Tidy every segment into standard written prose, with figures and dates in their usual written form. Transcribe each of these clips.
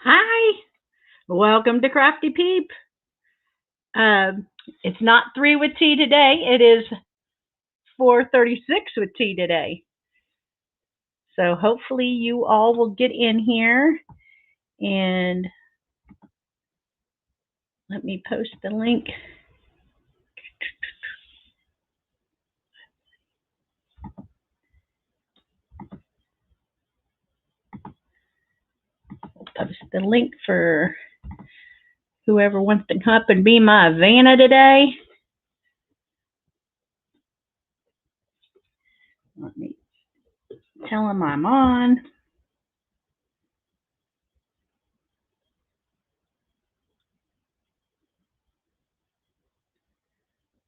Hi, welcome to Crafty Peep. It's not 3 with tea today. It is 4:36 with tea today. So hopefully you all will get in here and let me post the link. We'll post the link for whoever wants to come up and be my Vanna today. Let me tell them I'm on.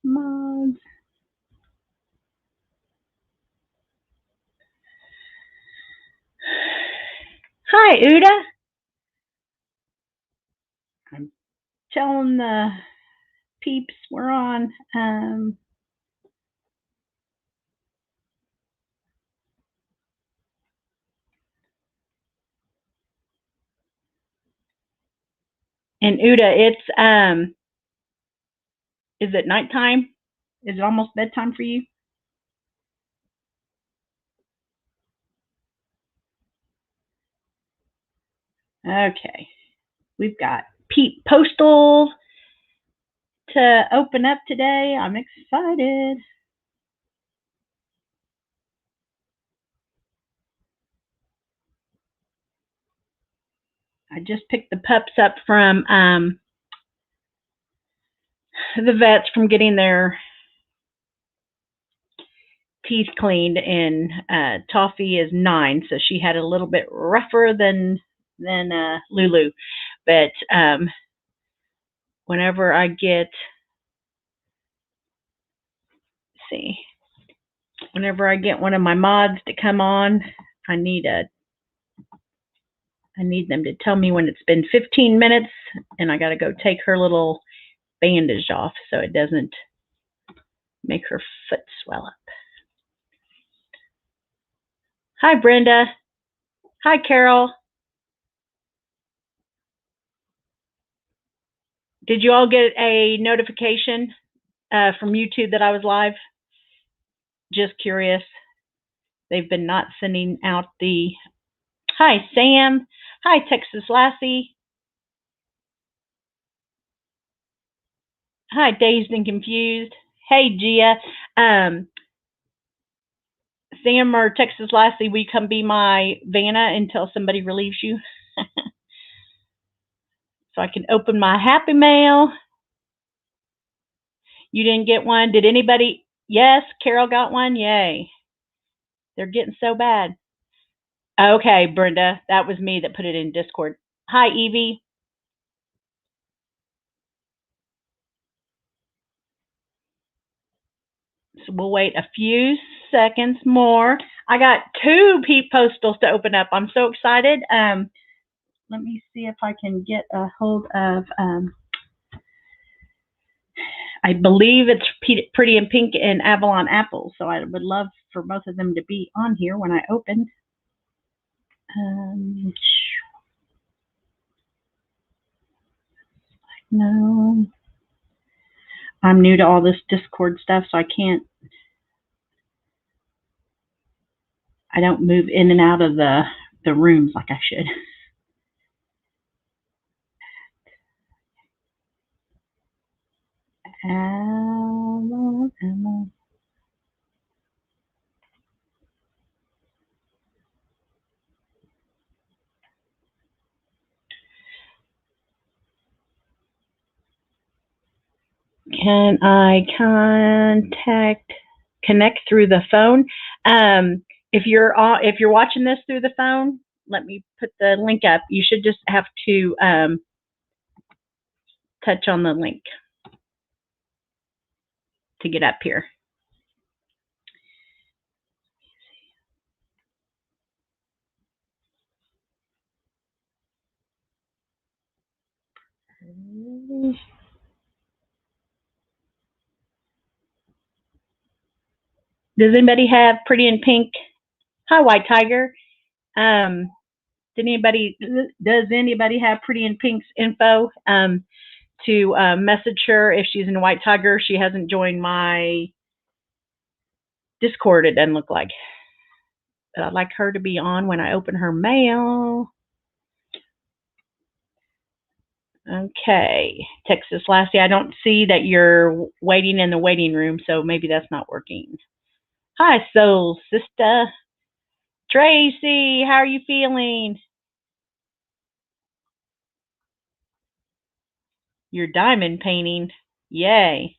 Mods. Hi, Uda. I'm telling the peeps we're on. And Uda, it's is it nighttime? Is it almost bedtime for you? Okay. We've got Peep Postal to open up today. I'm excited. I just picked the pups up from the vets from getting their teeth cleaned, and Toffee is 9, so she had a little bit rougher than Lulu. But whenever I get, see, whenever I get one of my mods to come on, I need them to tell me when it's been 15 minutes, and I got to go take her little bandage off so it doesn't make her foot swell up. Hi, Brenda. Hi, Carol. Did you all get a notification from YouTube that I was live? Just curious. They've been not sending out the... Hi, Sam. Hi, Texas Lassie. Hi, Dazed and Confused. Hey, Gia. Sam or Texas Lassie, will you come be my Vanna until somebody relieves you? So I can open my Happy Mail. You didn't get one? Did anybody? Yes, Carol got one. Yay. They're getting so bad. Okay, Brenda, that was me that put it in Discord. Hi, Evie. So we'll wait a few seconds more. I got 2 Peep Postals to open up. I'm so excited. Let me see if I can get a hold of, I believe it's Pretty in Pink and Avalon Apple. So I would love for both of them to be on here when I open. No. I'm new to all this Discord stuff, so I don't move in and out of the rooms like I should. Emma. Can I connect through the phone? If you're watching this through the phone, let me put the link up. You should just have to touch on the link to get up here. Does anybody have Pretty in Pink? Hi, White Tiger. Does anybody have Pretty in Pink's info to message her if she's in White Tiger? She hasn't joined my Discord, it doesn't look like. But I'd like her to be on when I open her mail. Okay. Texas Lassie, I don't see that you're waiting in the waiting room, so maybe that's not working. Hi, Soul Sister. Tracy, how are you feeling? You're diamond painting. Yay.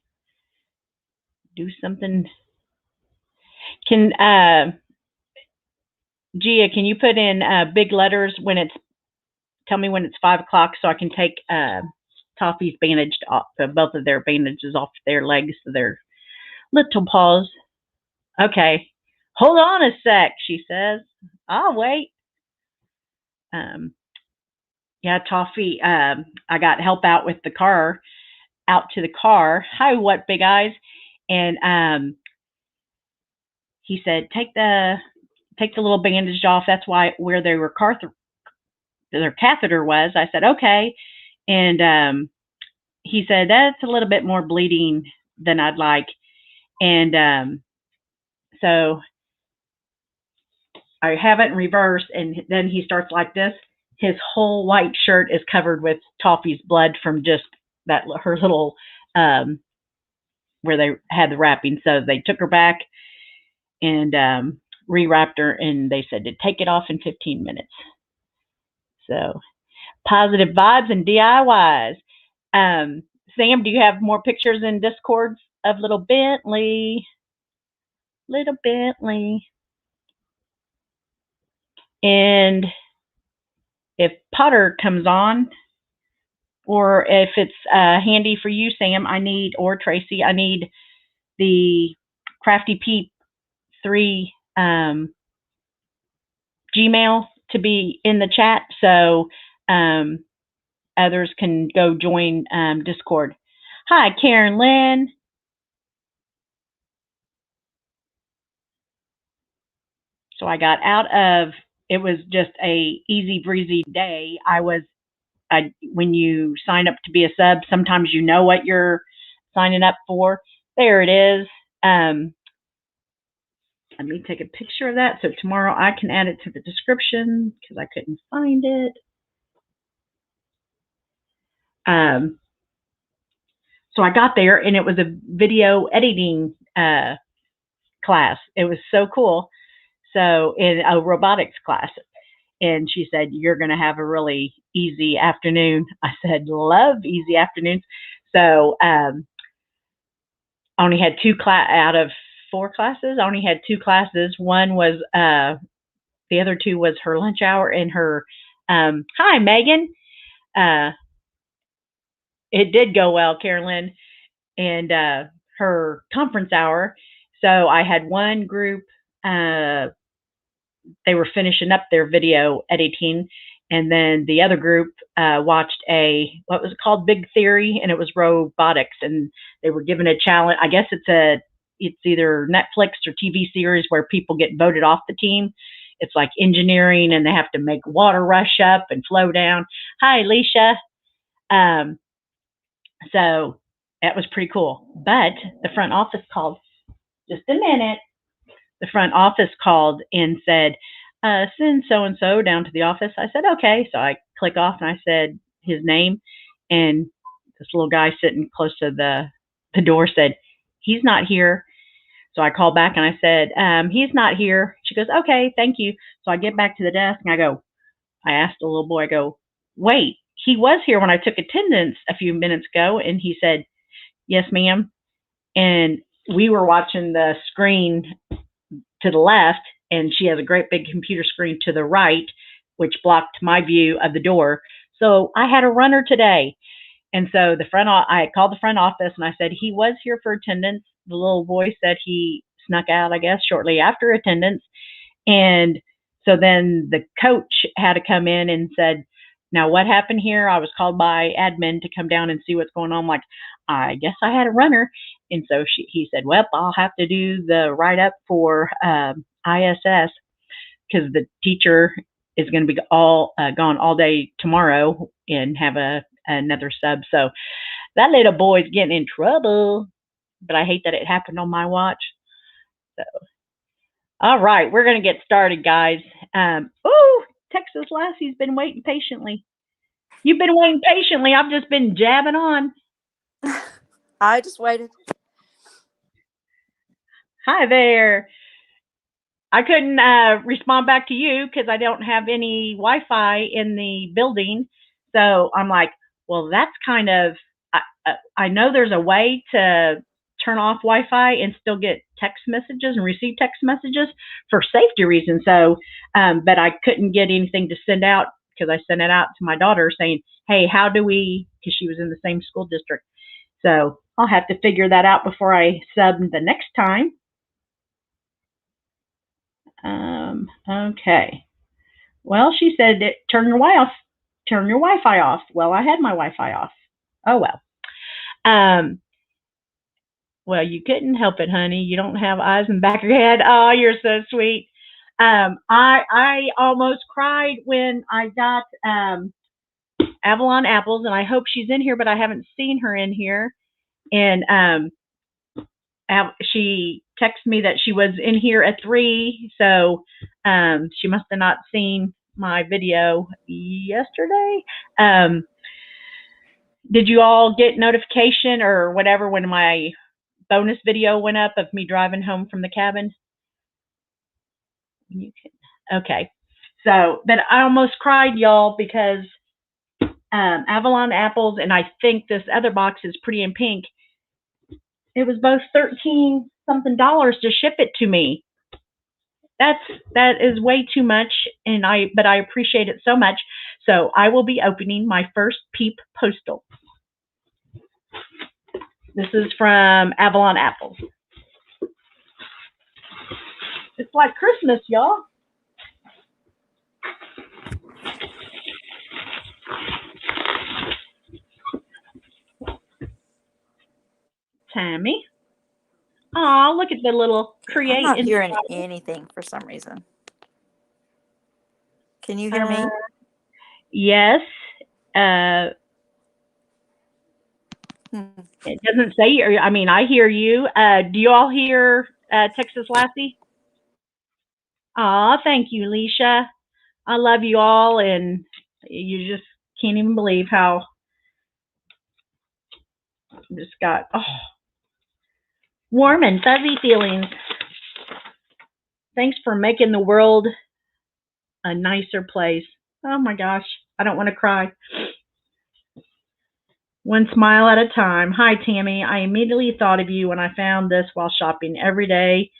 Do something. Can Gia, can you put in big letters when it's, tell me when it's 5 o'clock so I can take Toffee's bandaged off, both of their bandages off their legs, their little paws. Okay. Hold on a sec, she says. I'll wait. Yeah, Toffee, I got help out with the car, out to the car. Hi, what, Big Eyes? And he said, take the little bandage off. That's where their catheter was. I said, okay. And he said, that's a little bit more bleeding than I'd like. And so I have it in reverse, and then he starts like this. His whole white shirt is covered with Toffee's blood from just that, her little, where they had the wrapping. So they took her back and rewrapped her, and they said to take it off in 15 minutes. So positive vibes and DIYs. Sam, do you have more pictures in Discord of little Bentley? Little Bentley. And if Potter comes on, or if it's handy for you, Sam, or Tracy, I need the crafty Peep 3 Gmail to be in the chat, so others can go join Discord. Hi, Karen Lynn. So I got out of, it was just a easy breezy day. When you sign up to be a sub, sometimes you know what you're signing up for. There it is. Let me take a picture of that so tomorrow I can add it to the description because I couldn't find it. So I got there, and it was a video editing class. It was so cool. So in a robotics class. And she said, you're going to have a really easy afternoon. I said, love easy afternoons. So I only had out of 4 classes. I only had 2 classes. One was, the other 2 was her lunch hour and her, hi, Megan. It did go well, Carolyn, and her conference hour. So I had one group, they were finishing up their video editing, and then the other group watched what was it called, Big Theory, and it was robotics, and they were given a challenge. I guess it's either Netflix or TV series where people get voted off the team. It's like engineering, and they have to make water rush up and flow down. Hi, Alicia. So that was pretty cool. But the front office called, just a minute. The front office called and said, send so-and-so down to the office. I said, okay. So I click off, and I said his name, and this little guy sitting close to the door said, he's not here. So I called back, and I said, he's not here. She goes, okay, thank you. So I get back to the desk, and I asked the little boy, I go, wait, he was here when I took attendance a few minutes ago. And he said, yes, ma'am. And we were watching the screen to the left, and she has a great big computer screen to the right, which blocked my view of the door. So I had a runner today. And so I called the front office, and I said, he was here for attendance. The little boy said he snuck out, I guess, shortly after attendance. And so then the coach had to come in and said, now what happened here? I was called by admin to come down and see what's going on. I'm like, I guess I had a runner. And so he said, well, I'll have to do the write-up for ISS, because the teacher is going to be all gone all day tomorrow and have another sub. So that little boy's getting in trouble, but I hate that it happened on my watch. So, all right, we're going to get started, guys. Oh, Texas Lassie's been waiting patiently. You've been waiting patiently. I've just been jabbing on. I just waited. Hi there. I couldn't respond back to you because I don't have any Wi-Fi in the building. So I'm like, well, that's kind of, I know there's a way to turn off Wi-Fi and still get text messages and receive text messages for safety reasons. So, but I couldn't get anything to send out because I sent it out to my daughter saying, hey, how do we, because she was in the same school district. So I'll have to figure that out before I sub the next time. Okay. Well, she said turn your Wi-Fi off. Well, I had my Wi-Fi off. Oh well. Well, you couldn't help it, honey. You don't have eyes in the back of your head. Oh, you're so sweet. I almost cried when I got Avalon apples, and I hope she's in here, but I haven't seen her in here. And she texted me that she was in here at 3, so she must have not seen my video yesterday. Did you all get notification or whatever when my bonus video went up of me driving home from the cabin? Okay. So, but I almost cried, y'all, because Avalon apples, and I think this other box is Pretty in Pink. It was both $13 something to ship it to me. That is way too much, but I appreciate it so much. So I will be opening my first Peep Postal. This is from Avalon Apples. It's like Christmas, y'all. Tammy. Oh, look at the little create. I'm not hearing anything for some reason. Can you hear me? Yes. It doesn't say, I mean, I hear you. Do you all hear Texas Lassie? Aw, thank you, Leisha. I love you all, and you just can't even believe how just got warm and fuzzy feelings. Thanks for making the world a nicer place. Oh my gosh, I don't want to cry. One smile at a time. Hi, Tammy. I immediately thought of you when I found this while shopping. Every day,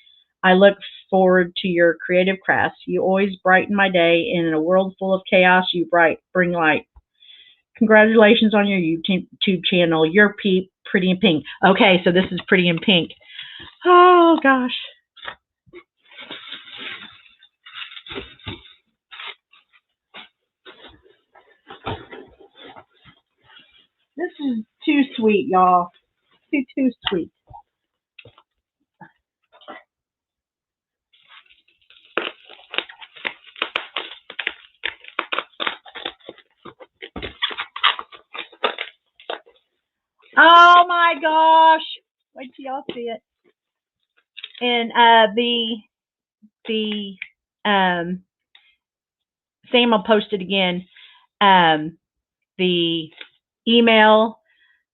I look forward to your creative crafts. You always brighten my day, and in a world full of chaos, you bring light. Congratulations on your YouTube channel. You're Peep, Pretty in Pink. Okay, so this is Pretty in Pink. Oh, gosh. This is too sweet, y'all. Too sweet. Oh my gosh! Wait till y'all see it. And Sam will post it again. The email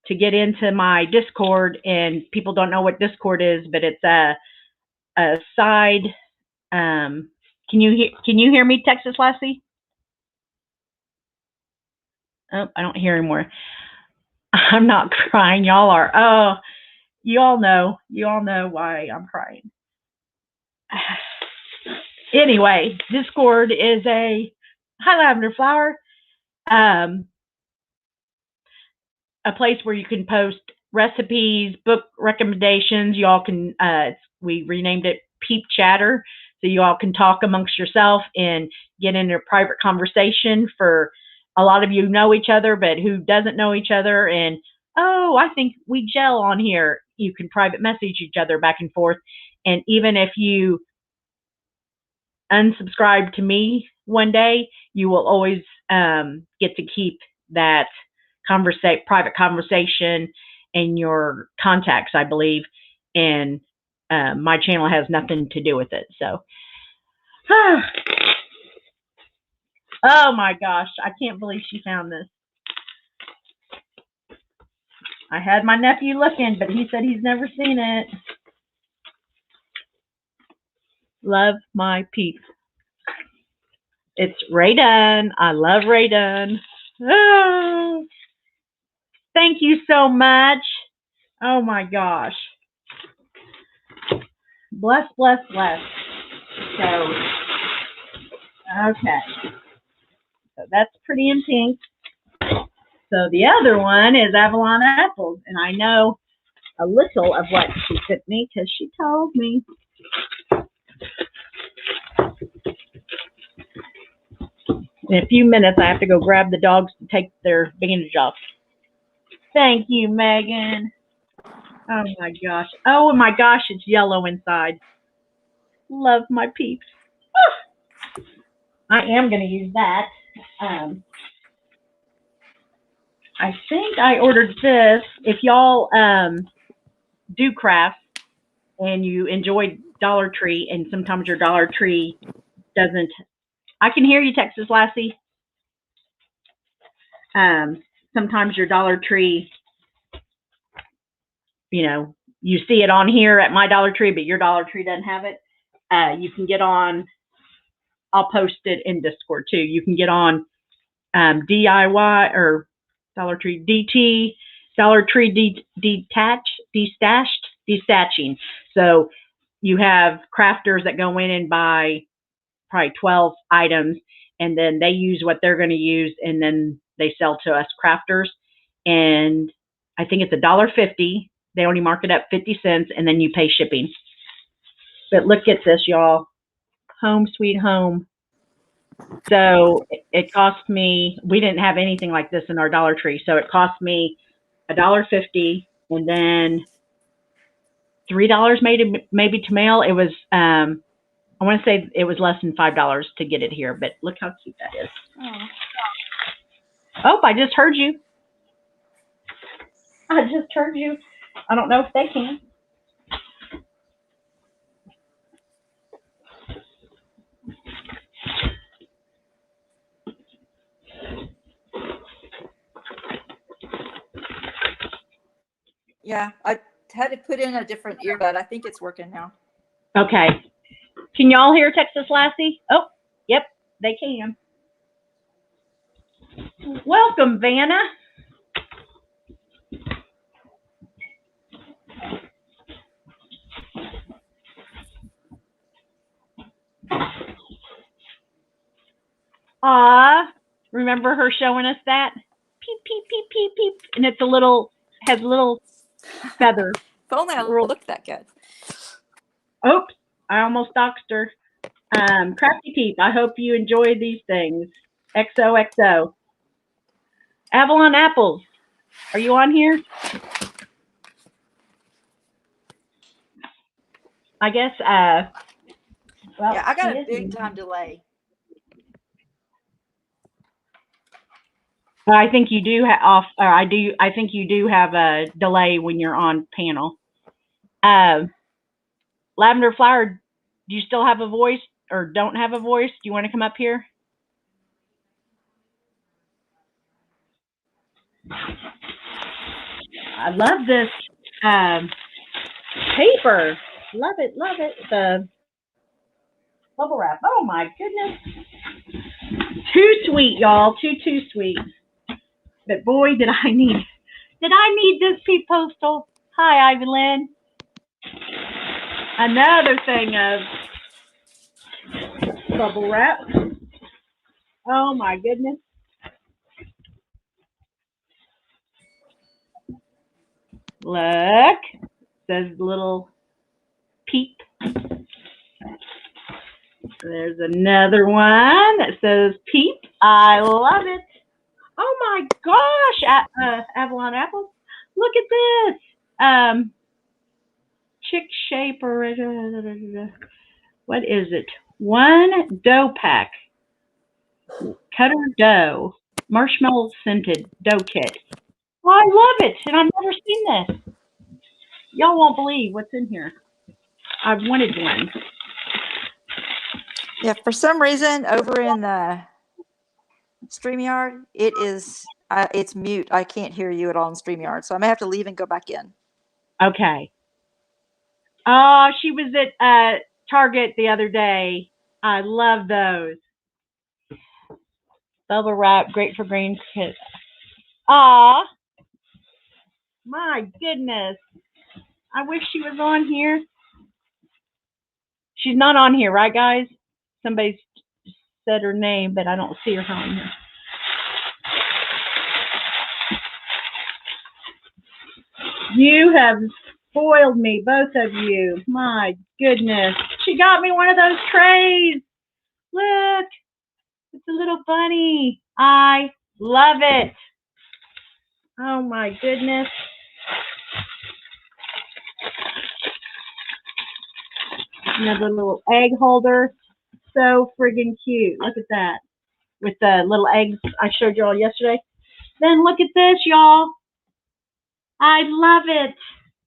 to get into my Discord, and people don't know what Discord is, but it's a side. Can you hear me, Texas Lassie? Oh, I don't hear anymore. I'm not crying. Y'all are. Oh, you all know why I'm crying. Anyway, Discord is a hi lavender flower, a place where you can post recipes, book recommendations. Y'all can. We renamed it Peep Chatter, so you all can talk amongst yourself and get into a private conversation. For a lot of you know each other, but who doesn't know each other, and oh, I think we gel on here. You can private message each other back and forth, and even if you unsubscribe to me one day, you will always get to keep that private conversation in your contacts, I believe. And my channel has nothing to do with it. So, oh my gosh, I can't believe she found this. I had my nephew looking, but he said he's never seen it. Love my Peep. It's Ray Dunn. I love Ray Dunn. Oh, thank you so much. Oh my gosh. Bless, bless, bless. So, okay. So that's Pretty in Pink. So the other one is Avalon Apples, and I know a little of what she sent me because she told me. In a few minutes, I have to go grab the dogs to take their bandage off. Thank you, Megan. Oh my gosh. Oh my gosh, it's yellow inside. Love my Peeps. I am going to use that. I think I ordered this. If y'all do crafts and you enjoy Dollar Tree, and sometimes your Dollar Tree doesn't. I can hear you, Texas Lassie. Sometimes your Dollar Tree, you know, you see it on here at my Dollar Tree, but your Dollar Tree doesn't have it. You can get on. I'll post it in Discord too. You can get on DIY or Dollar Tree DT, Dollar Tree destashing. So you have crafters that go in and buy probably 12 items, and then they use what they're going to use, and then they sell to us crafters. And I think it's $1.50. They only mark it up 50 cents, and then you pay shipping. But look at this, y'all. Home sweet home. So it cost me, we didn't have anything like this in our Dollar Tree. So it cost me $1.50, and then $3 maybe to mail. It was, I want to say it was less than $5 to get it here, but look how cute that is. Oh, I just heard you. I don't know if they can. Yeah, I had to put in a different earbud. I think it's working now. Okay. Can y'all hear Texas Lassie? Oh, yep, they can. Welcome, Vanna. Remember her showing us that? Peep, peep, peep, peep, peep. And it's has a little feather. If only I looked that good. Oops, I almost doxed her. craf-T Peep, I hope you enjoy these things. XOXO. Avalon Apples, are you on here? I guess, well. Yeah, I got a big time delay. I think you do I think you do have a delay when you're on panel. Lavender Flower, do you still have a voice or don't have a voice? Do you want to come up here? I love this paper. Love it, love it. The bubble wrap. Oh my goodness. Too sweet, y'all. Too sweet. But boy, did I need this Peep Postal. Hi, Ivy Lynn. Another thing of bubble wrap. Oh my goodness. Look. Says little Peep. There's another one that says Peep. I love it. Oh my gosh, Avalon Apples. Look at this. Chick shape or what is it? One dough pack. Cutter dough, marshmallow scented dough kit. Oh, I love it, and I've never seen this. Y'all won't believe what's in here. I've wanted one. Yeah, for some reason over in the StreamYard, it's mute. I can't hear you at all in StreamYard, so I may have to leave and go back in. Okay. Oh, she was at Target the other day. I love those. Bubble wrap, great for green kids. Aw, my goodness. I wish she was on here. She's not on here, right, guys? Somebody said her name, but I don't see her on here. You have spoiled me, both of you. My goodness. She got me one of those trays. Look, it's a little bunny. I love it. Oh my goodness. Another little egg holder. So friggin' cute. Look at that. With the little eggs I showed y'all yesterday. Then look at this, y'all. I love it.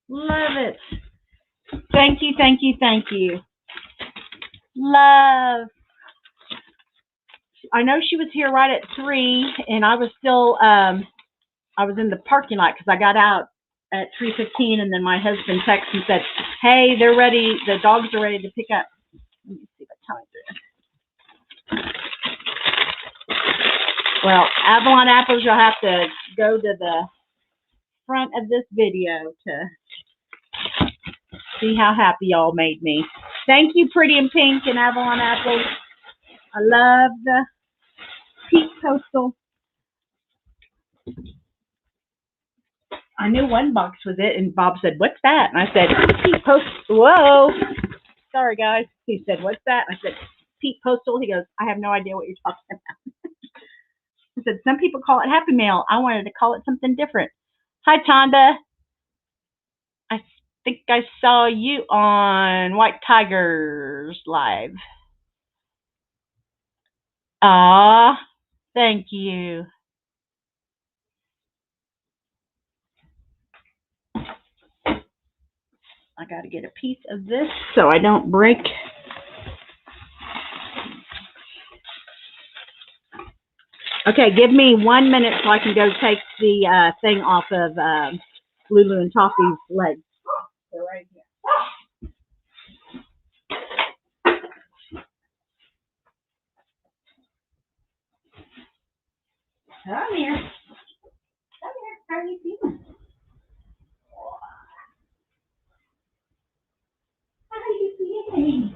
Love it. Thank you, thank you, thank you. Love. I know she was here right at 3, and I was still, I was in the parking lot because I got out at 3:15, and then my husband texted and said, hey, they're ready. The dogs are ready to pick up. Let me see what time it is. Well, Avalon Apples, you'll have to go to the front of this video to see how happy y'all made me. Thank you, Pretty in Pink and Avalon Apples. I love the Peep Postal. I knew one box was it, and Bob said, what's that? And I said, Peep Postal. Whoa. Sorry, guys. He said, what's that? I said, Peep Postal. He goes, I have no idea what you're talking about. I said, some people call it Happy Mail. I wanted to call it something different. Hi, Tonda. I think I saw you on White Tigers Live. Aw, thank you. I got to get a piece of this so I don't break. Okay, give me 1 minute so I can go take the thing off of Lulu and Toffee's legs. They're right here. Come here. Come here. How are you feeling? How are you feeling?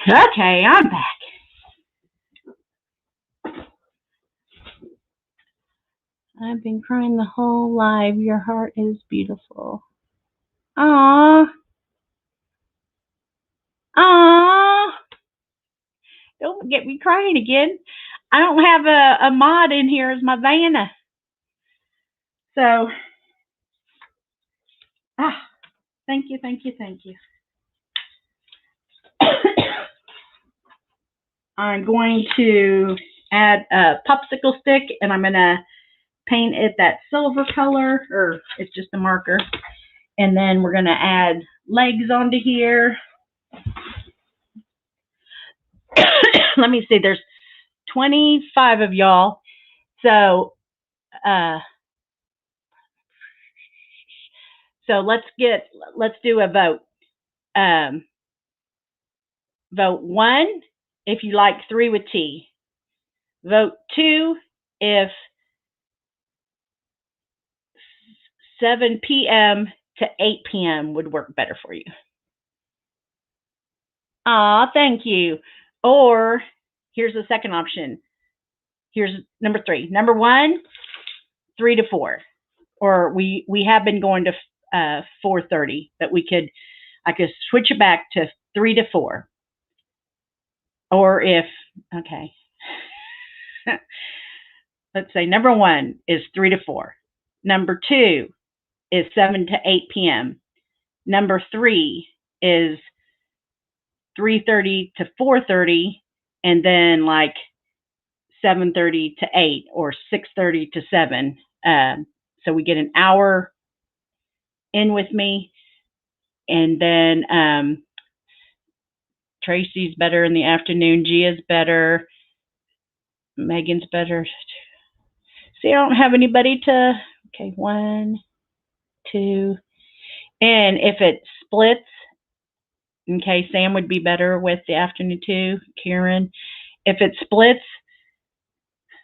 Okay, I'm back. I've been crying the whole live. Your heart is beautiful. Aww. Aww. Don't get me crying again. I don't have a mod in here as my Vanna. So, thank you, thank you, thank you. I'm going to add a popsicle stick, and I'm going to paint it that silver color, or it's just a marker. And then we're going to add legs onto here. Let me see, there's 25 of y'all. So, let's do a vote. Vote 1 if you like 3 with T. Vote 2 if 7 p.m. to 8 p.m. would work better for you. Aw, thank you. Or here's the second option. Here's number 3. Number 1, 3 to 4. Or we have been going to 4:30, but I could switch it back to 3 to 4. Or if, okay. Let's say number 1 is 3 to 4. Number 2 is 7 to 8 p.m. Number 3 is 3:30 to 4:30, and then like 7:30 to 8 or 6:30 to 7. So we get an hour in with me, and then Tracy's better in the afternoon. Gia's better. Megan's better. See, I don't have anybody to. Okay, 1, 2, and if it splits, okay, Sam would be better with the afternoon too. Karen, if it splits,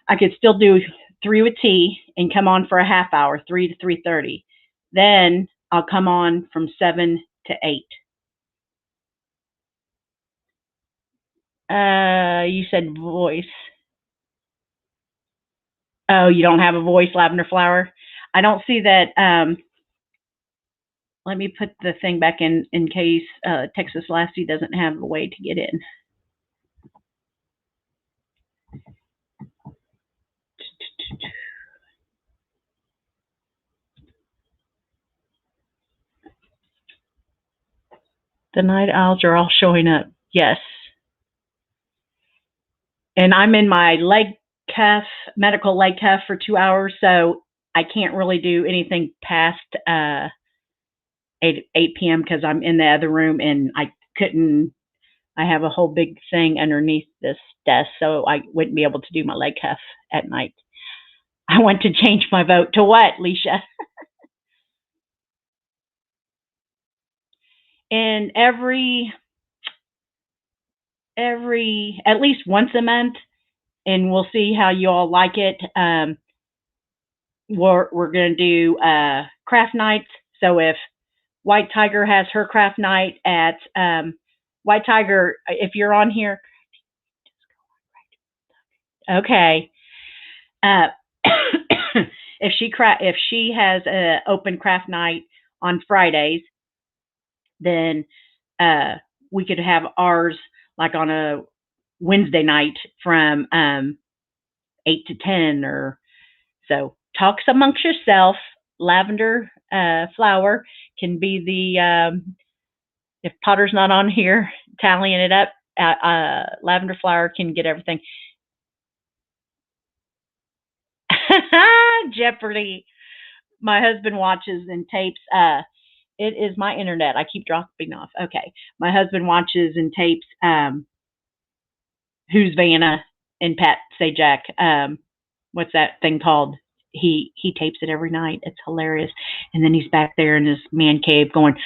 I could still do 3 with T and come on for a half hour, 3 to 3:30. Then I'll come on from 7 to 8. You said voice. Oh, you don't have a voice, Lavender Flower? I don't see that. Let me put the thing back in case Texas Lassie doesn't have a way to get in. The night owls are all showing up. Yes. And I'm in my medical leg cuff for 2 hours, so I can't really do anything past 8 p.m. because I'm in the other room, and I have a whole big thing underneath this desk, so I wouldn't be able to do my leg cuff at night. I want to change my vote to what, Leisha? And at least once a month, and we'll see how you all like it. We're going to do craft nights. So if White Tiger has her craft night at White Tiger, if you're on here, okay. If she has an open craft night on Fridays, then we could have ours like on a Wednesday night from 8 to 10 or so. Talks amongst yourself. Lavender Flower can be the if Potter's not on here tallying it up, Lavender Flower can get everything. Jeopardy. My husband watches and tapes. It is my internet. I keep dropping off. Okay. My husband watches and tapes Who's Vanna and Pat Sajak. What's that thing called? He tapes it every night. It's hilarious. And then he's back there in his man cave going,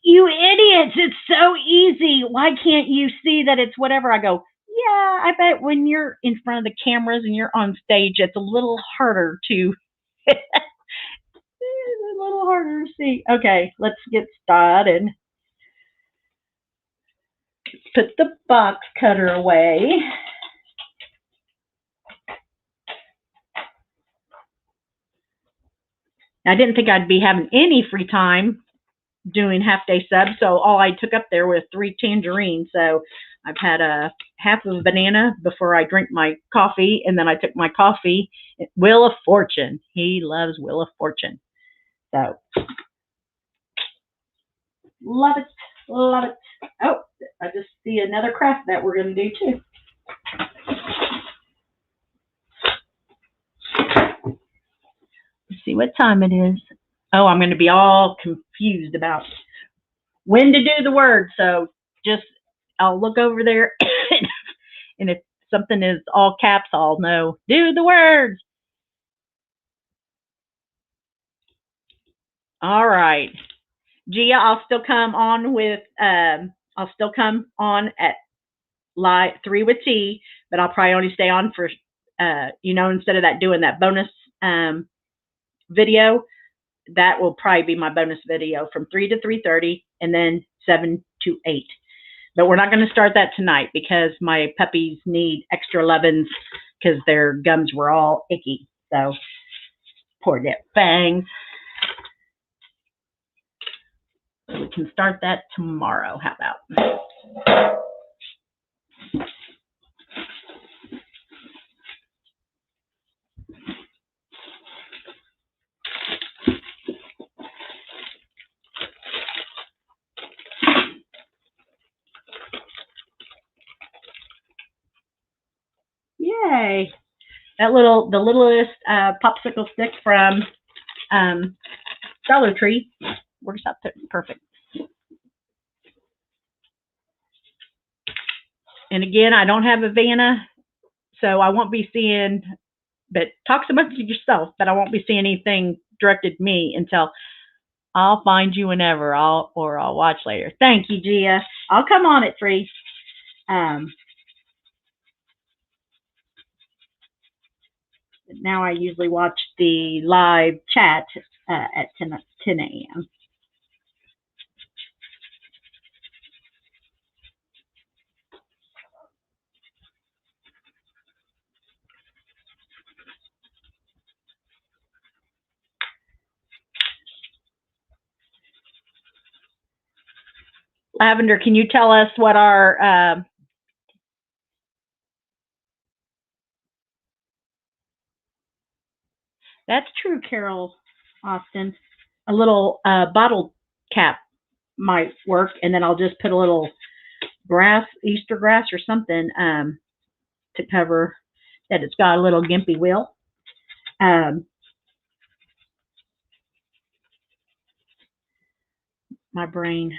"You idiots, it's so easy. Why can't you see that it's whatever?" I go, "Yeah, I bet when you're in front of the cameras and you're on stage, it's a little harder to it's a little harder to see." Okay, let's get started. Put the box cutter away. I didn't think I'd be having any free time doing half-day subs, so all I took up there was 3 tangerines. So I've had a half of a banana before I drink my coffee, and then I took my coffee. Wheel of Fortune. He loves Wheel of Fortune. So, love it. Love it. Oh, I just see another craft that we're going to do too. Let's see what time it is. Oh, I'm going to be all confused about when to do the word. So just, I'll look over there and if something is all caps, I'll know, do the word. All right. Gia, I'll still come on with, I'll still come on at live 3 with T, but I'll probably only stay on for, instead of that doing that bonus video, that will probably be my bonus video from 3 to 3:30 and then 7 to 8. But we're not going to start that tonight because my puppies need extra lovin's because their gums were all icky. So poor their fangs. We can start that tomorrow. How about? Yay. The littlest popsicle stick from Dollar Tree works out perfect. And again, I don't have a Vanna, so I won't be seeing, but talk so much to yourself, but I won't be seeing anything directed to me until I'll find you whenever, I'll watch later. Thank you, Gia. I'll come on at 3. Now I usually watch the live chat at 10 a.m. Lavender, can you tell us what our that's true, Carol Austin. A little bottle cap might work, and then I'll just put a little grass, Easter grass or something to cover that it's got a little gimpy wheel. My brain.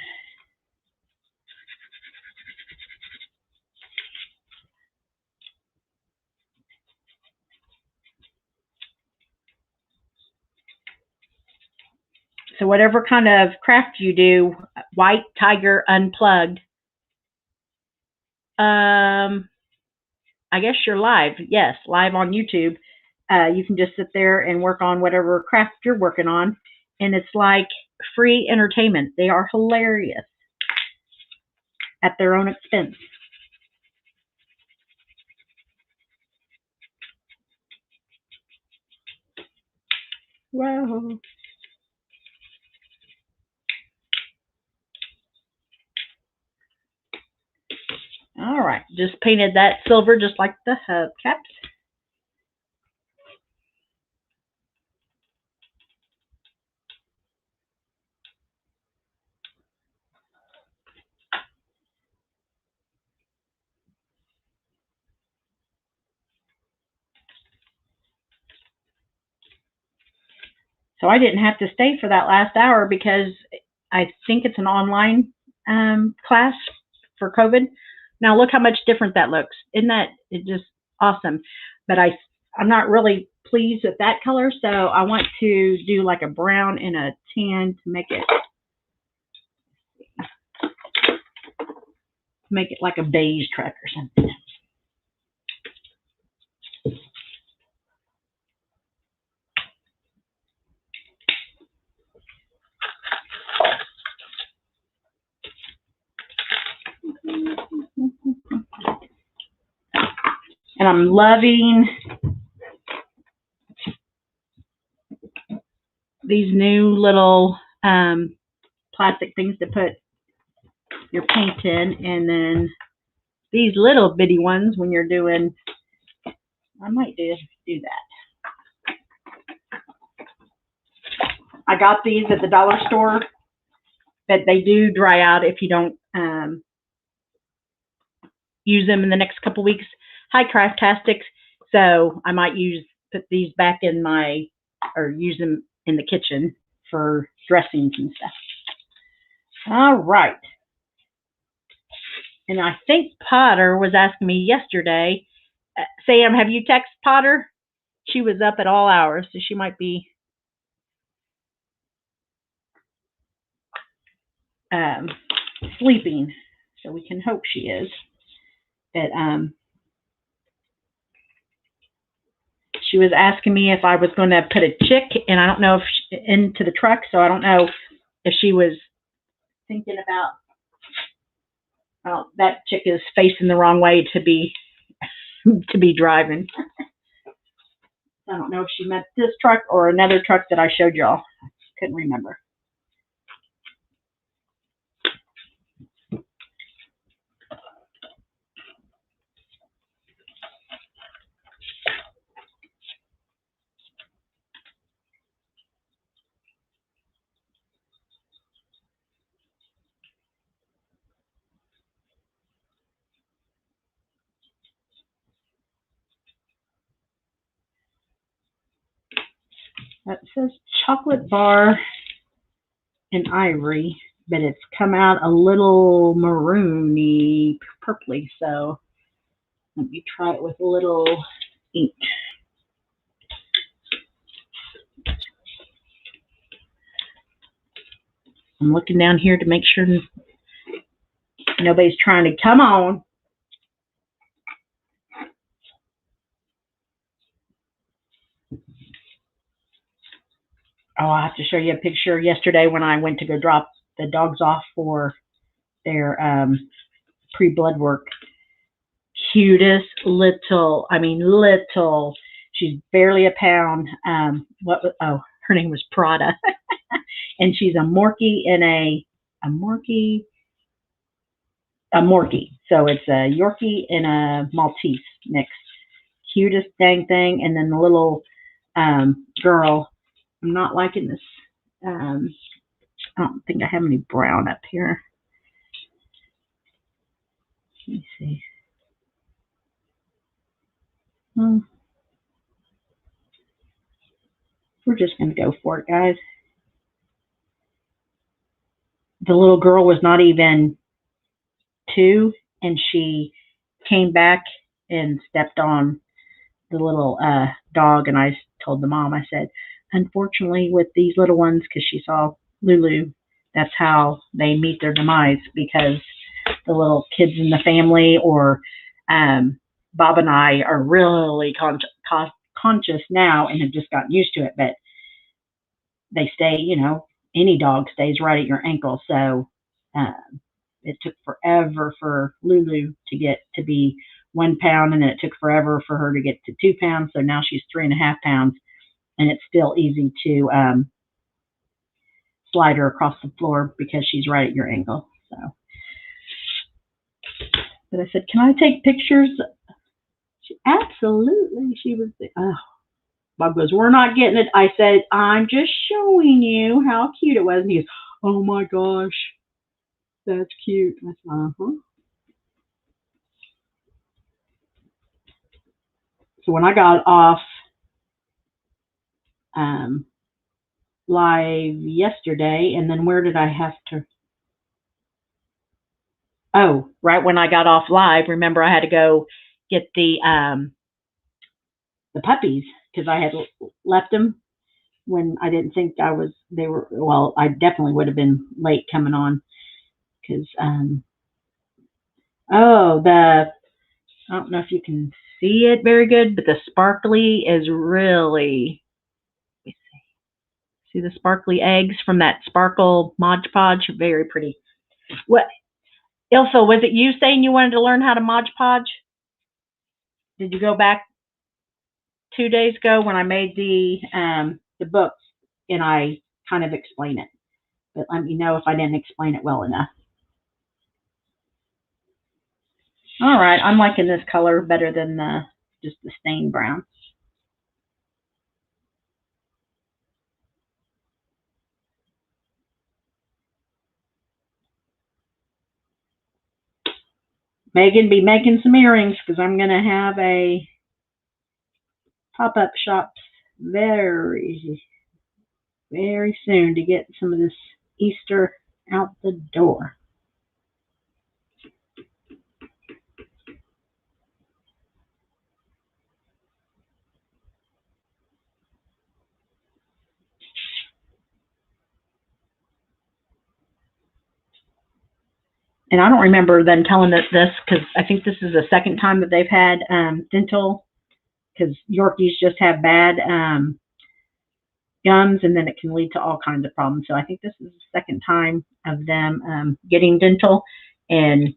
So whatever kind of craft you do, White Tiger Unplugged. I guess you're live. Yes, live on YouTube. You can just sit there and work on whatever craft you're working on, and it's like free entertainment. They are hilarious at their own expense. Wow. All right, just painted that silver just like the hubcaps. So I didn't have to stay for that last hour because I think it's an online class for COVID. Now look how much different that looks. Isn't that just awesome? But I'm not really pleased with that color, so I want to do like a brown and a tan to make it like a beige truck or something. And I'm loving these new little plastic things to put your paint in, and then these little bitty ones when you're doing, I might do that. I got these at the dollar store but they do dry out if you don't use them in the next couple weeks. Hi, craftastics. So I might put these back in or use them in the kitchen for dressings and stuff. All right. And I think Potter was asking me yesterday, Sam, have you texted Potter? She was up at all hours, so she might be sleeping. So we can hope she is. But she was asking me if I was going to put a chick, and I don't know if into the truck, so I don't know if she was thinking about, well, that chick is facing the wrong way to be driving. I don't know if she meant this truck or another truck that I showed y'all. I couldn't remember. It says chocolate bar and ivory, but it's come out a little maroony, purpley. So let me try it with a little ink. I'm looking down here to make sure nobody's trying to come on. Oh, I'll have to show you a picture yesterday when I went to go drop the dogs off for their pre-blood work. Cutest little, little. She's barely a pound. Her name was Prada. And she's a Morkie and a Morkie. So it's a Yorkie and a Maltese mix. Cutest dang thing. And then the little girl, I'm not liking this. I don't think I have any brown up here. Let me see. We're just going to go for it, guys. The little girl was not even 2, and she came back and stepped on the little dog, and I told the mom, I said, unfortunately with these little ones, because she saw Lulu, that's how they meet their demise, because the little kids in the family or Bob and I are really conscious now and have just gotten used to it, but they stay, any dog stays right at your ankle. So it took forever for Lulu to get to be 1 pound, and then it took forever for her to get to 2 pounds. So now she's 3.5 pounds, and it's still easy to slide her across the floor because she's right at your ankle. So, but I said, can I take pictures? Absolutely. She was, Bob goes, we're not getting it. I said, I'm just showing you how cute it was. And he goes, oh my gosh, that's cute. I said, uh-huh. So when I got off live yesterday, and then where did I have to? Oh, right when I got off live, remember I had to go get the puppies because I had left them when I didn't think I definitely would have been late coming on because, I don't know if you can see it very good, but the sparkly is really, see the sparkly eggs from that sparkle Mod Podge? Very pretty. What, Ilsa, was it you saying you wanted to learn how to Mod Podge? Did you go back 2 days ago when I made the books and I kind of explain it? But let me know if I didn't explain it well enough. All right, I'm liking this color better than just the stained brown. Megan be making some earrings because I'm going to have a pop-up shop very, very soon to get some of this Easter out the door. And I don't remember them telling us this because I think this is the second time that they've had dental, because Yorkies just have bad gums, and then it can lead to all kinds of problems. So I think this is the second time of them getting dental, and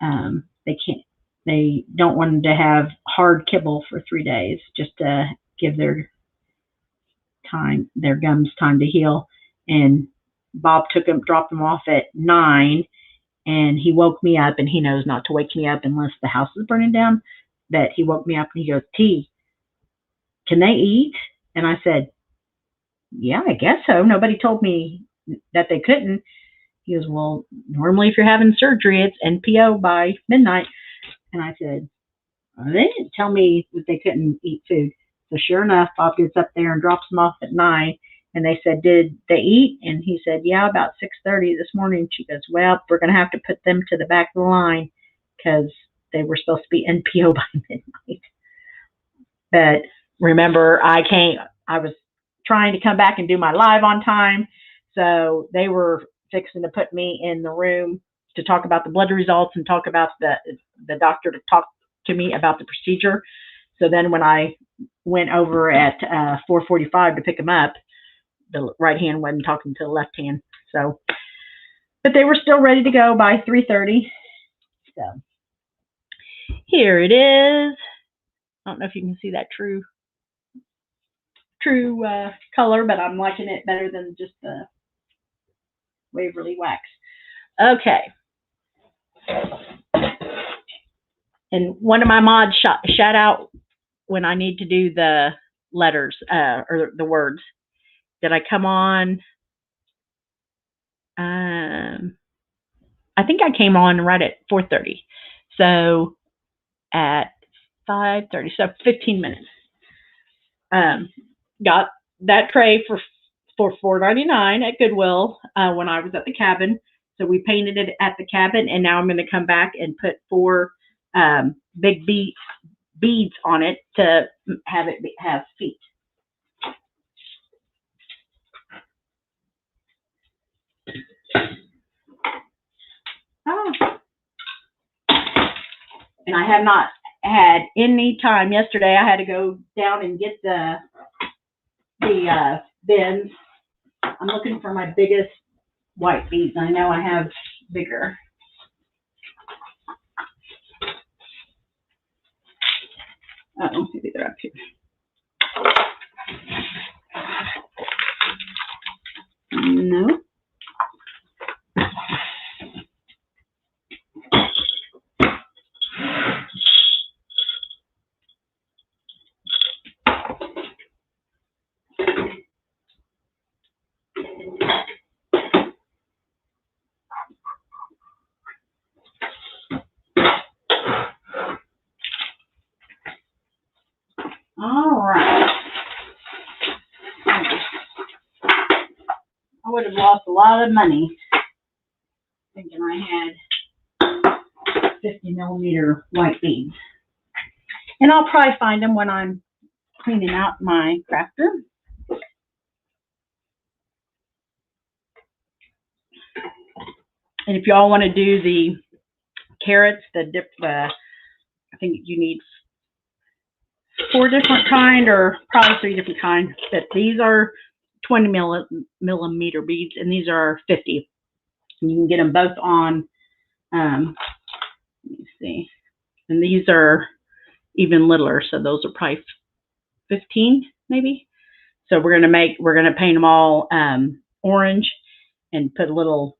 they don't want them to have hard kibble for 3 days just to give their gums time to heal. And Bob dropped them off at 9, and he woke me up, and he knows not to wake me up unless the house is burning down. That he woke me up and he goes, T, can they eat? And I said, yeah, I guess so. Nobody told me that they couldn't. He goes, well, normally if you're having surgery, it's NPO by midnight. And I said, well, they didn't tell me that they couldn't eat food. So sure enough, Bob gets up there and drops them off at 9. And they said, did they eat? And he said, yeah, about 6:30 this morning. She goes, well, we're going to have to put them to the back of the line because they were supposed to be NPO by midnight. But remember, I was trying to come back and do my live on time. So they were fixing to put me in the room to talk about the blood results and talk about the doctor to talk to me about the procedure. So then when I went over at 4:45 to pick them up, the right hand wasn't talking to the left hand. So, but they were still ready to go by 3:30. So here it is. I don't know if you can see that true color, but I'm liking it better than just the Waverly wax. Okay. And one of my mods shout out when I need to do the letters or the words. Did I come on? I think I came on right at 4:30. So at 5:30, so 15 minutes. Got that tray for $4.99 at Goodwill when I was at the cabin. So we painted it at the cabin, and now I'm going to come back and put 4 big beads on it to have it have feet. Oh. And I have not had any time. Yesterday I had to go down and get the bins. I'm looking for my biggest white beads. I know I have bigger. Uh-oh, maybe they're up here. No. All right. I would have lost a lot of money thinking I had 50mm white beads. And I'll probably find them when I'm cleaning out my crafter. And if y'all want to do the carrots, I think you need 4 different kind, or probably 3 different kinds. But these are 20mm beads, and these are 50. And you can get them both on. Let me see. And these are even littler, so those are probably 15, maybe. So we're gonna paint them all orange and put a little.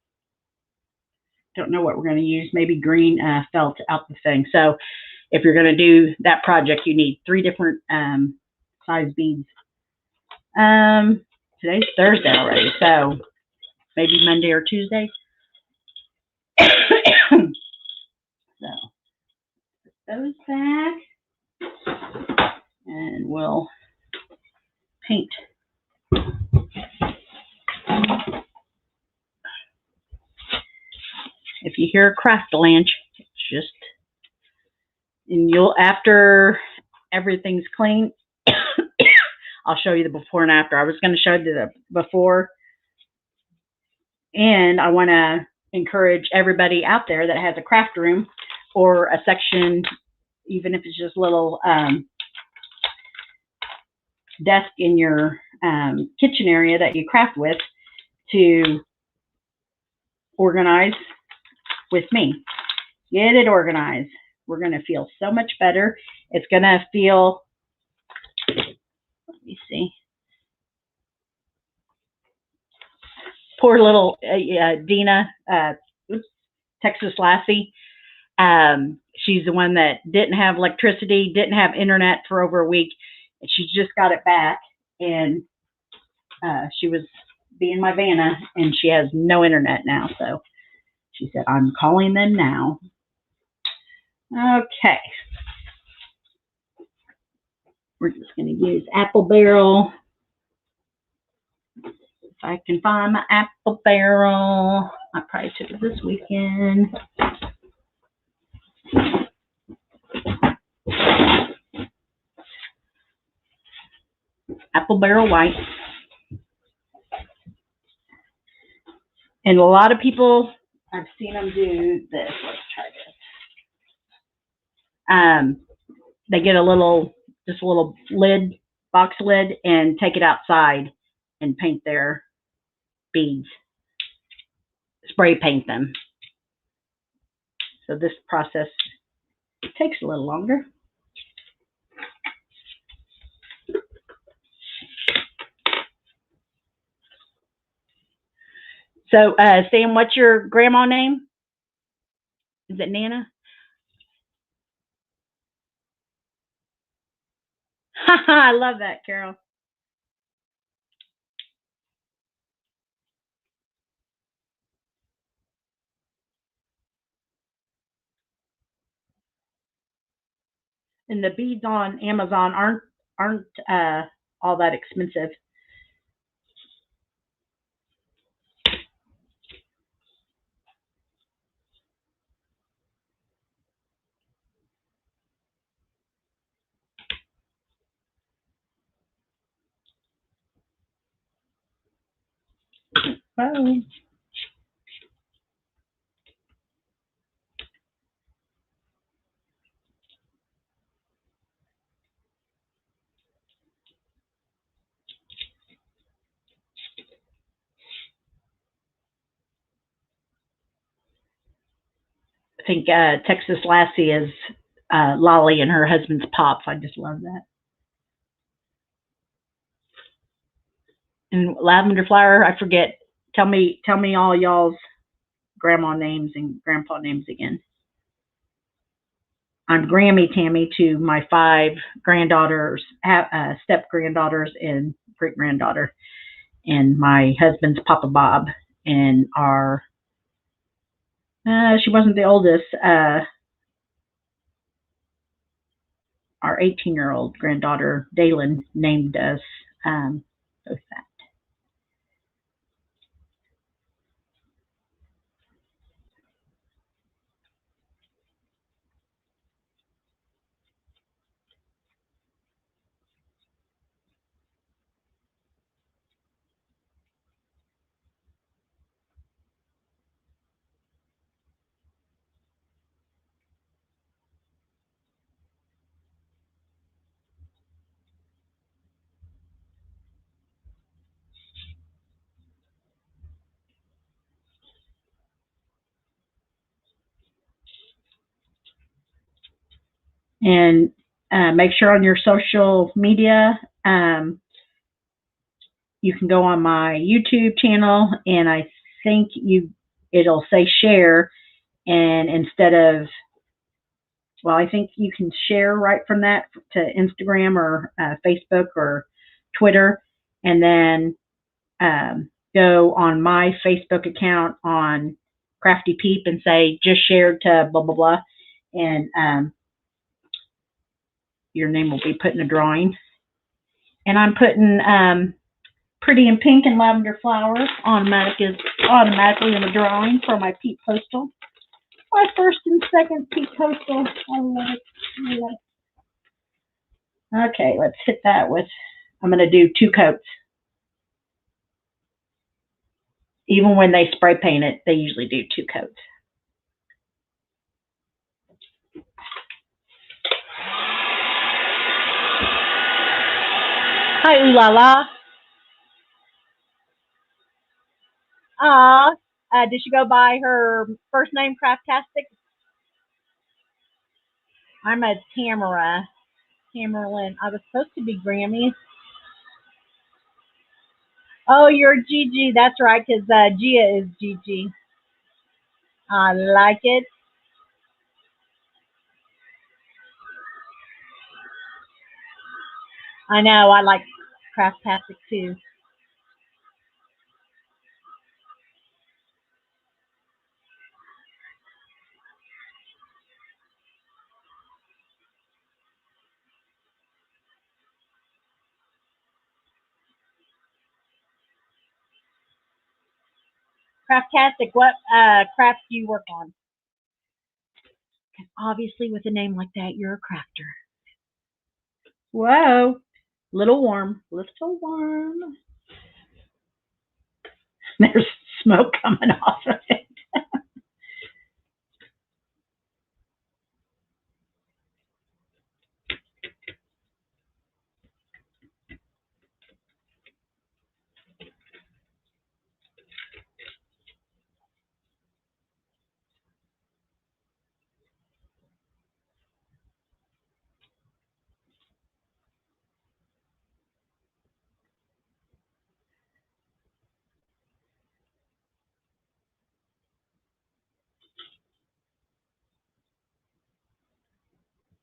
Don't know what we're going to use. Maybe green felt out the thing. So if you're going to do that project, you need 3 different size beads. Today's Thursday already, so maybe Monday or Tuesday. those back. And we'll paint. If you hear a craftalanche, it's just, and you'll, after everything's clean, I'll show you the before and after. I was going to show you the before, and I want to encourage everybody out there that has a craft room or a section, even if it's just a little desk in your kitchen area that you craft with, to organize with me. Get it organized. We're going to feel so much better. It's going to feel, let me see. Poor little Dina, Texas Lassie. She's the one that didn't have electricity, didn't have internet for over a week, and she just got it back. And she was being my Vanna, and she has no internet now. So she said, I'm calling them now. Okay. We're just going to use apple barrel. If I can find my apple barrel. I probably took it this weekend. Apple barrel white. And a lot of people, I've seen them do this. Let's try this. They get a little, just a little lid, box lid, and take it outside and paint their beads. Spray paint them. So this process takes a little longer. So, Sam, what's your grandma name? Is it Nana? Haha, I love that, Carol. And the beads on Amazon aren't all that expensive. Oh. I think Texas Lassie is Lolly and her husband's Pop. I just love that. And Lavender Flower, I forget. Tell me all y'all's grandma names and grandpa names again. I'm Grammy Tammy to my 5 granddaughters, step granddaughters, and great granddaughter, and my husband's Papa Bob, and our she wasn't the oldest. Our 18-year-old granddaughter Daylin named us both that. And make sure on your social media, you can go on my YouTube channel, and I think it'll say share, and instead of, well, I think you can share right from that to Instagram or Facebook or Twitter, and then go on my Facebook account on craf-T Peep and say just shared to blah blah blah, and your name will be put in a drawing. And I'm putting Pretty in Pink and Lavender Flowers automatically in the drawing for my Peep Postal. My first and second Peep Postal. I love it. I love it. Okay, let's hit that with, I'm going to do 2 coats. Even when they spray paint it, they usually do 2 coats. Hi, Ooh La La. Did she go by her first name, craf-Tastic? I'm a Tamarlyn. I was supposed to be Grammy. Oh, you're Gigi. That's right, because Gia is Gigi. I like it. I know. I like craf-Tastic too. craf-Tastic, what crafts do you work on? Obviously, with a name like that, you're a crafter. Whoa. Little warm. Little warm. There's smoke coming off of it.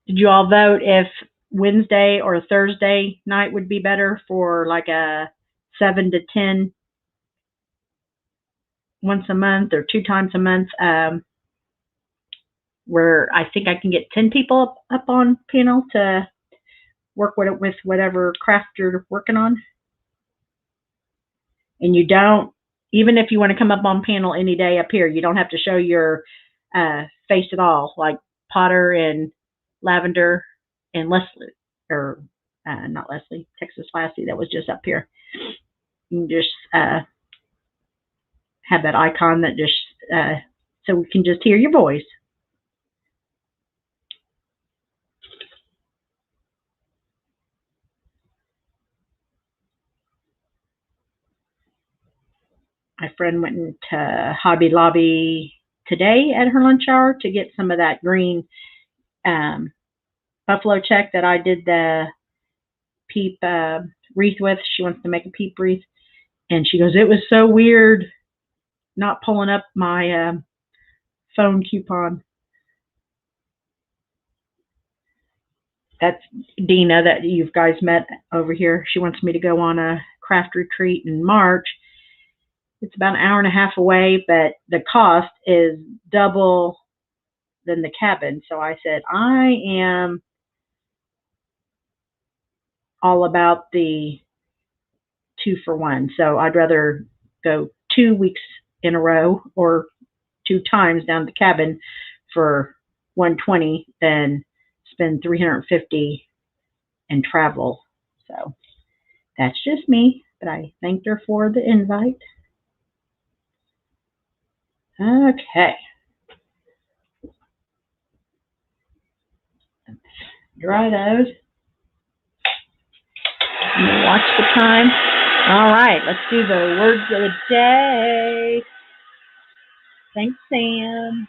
Did you all vote if Wednesday or Thursday night would be better for like a 7 to 10 once a month or 2 times a month, where I think I can get 10 people up on panel to work with whatever craft you're working on? And you don't, even if you want to come up on panel any day up here, you don't have to show your face at all, like Potter and Lavender and Leslie, or not Leslie, Texas Lassie that was just up here. You can just have that icon that just, so we can just hear your voice. My friend went into Hobby Lobby today at her lunch hour to get some of that green buffalo check that I did the Peep wreath with. She wants to make a Peep wreath. And she goes, it was so weird not pulling up my phone coupon. That's Dina that you guys met over here. She wants me to go on a craft retreat in March. It's about an hour and a half away, but the cost is double than the cabin. So I said, I am all about the 2 for 1. So I'd rather go 2 weeks in a row or 2 times down the cabin for $120 than spend $350 and travel. So that's just me, but I thanked her for the invite. Okay. Let's dry those. Watch the time. All right, let's do the words of the day. Thanks, Sam.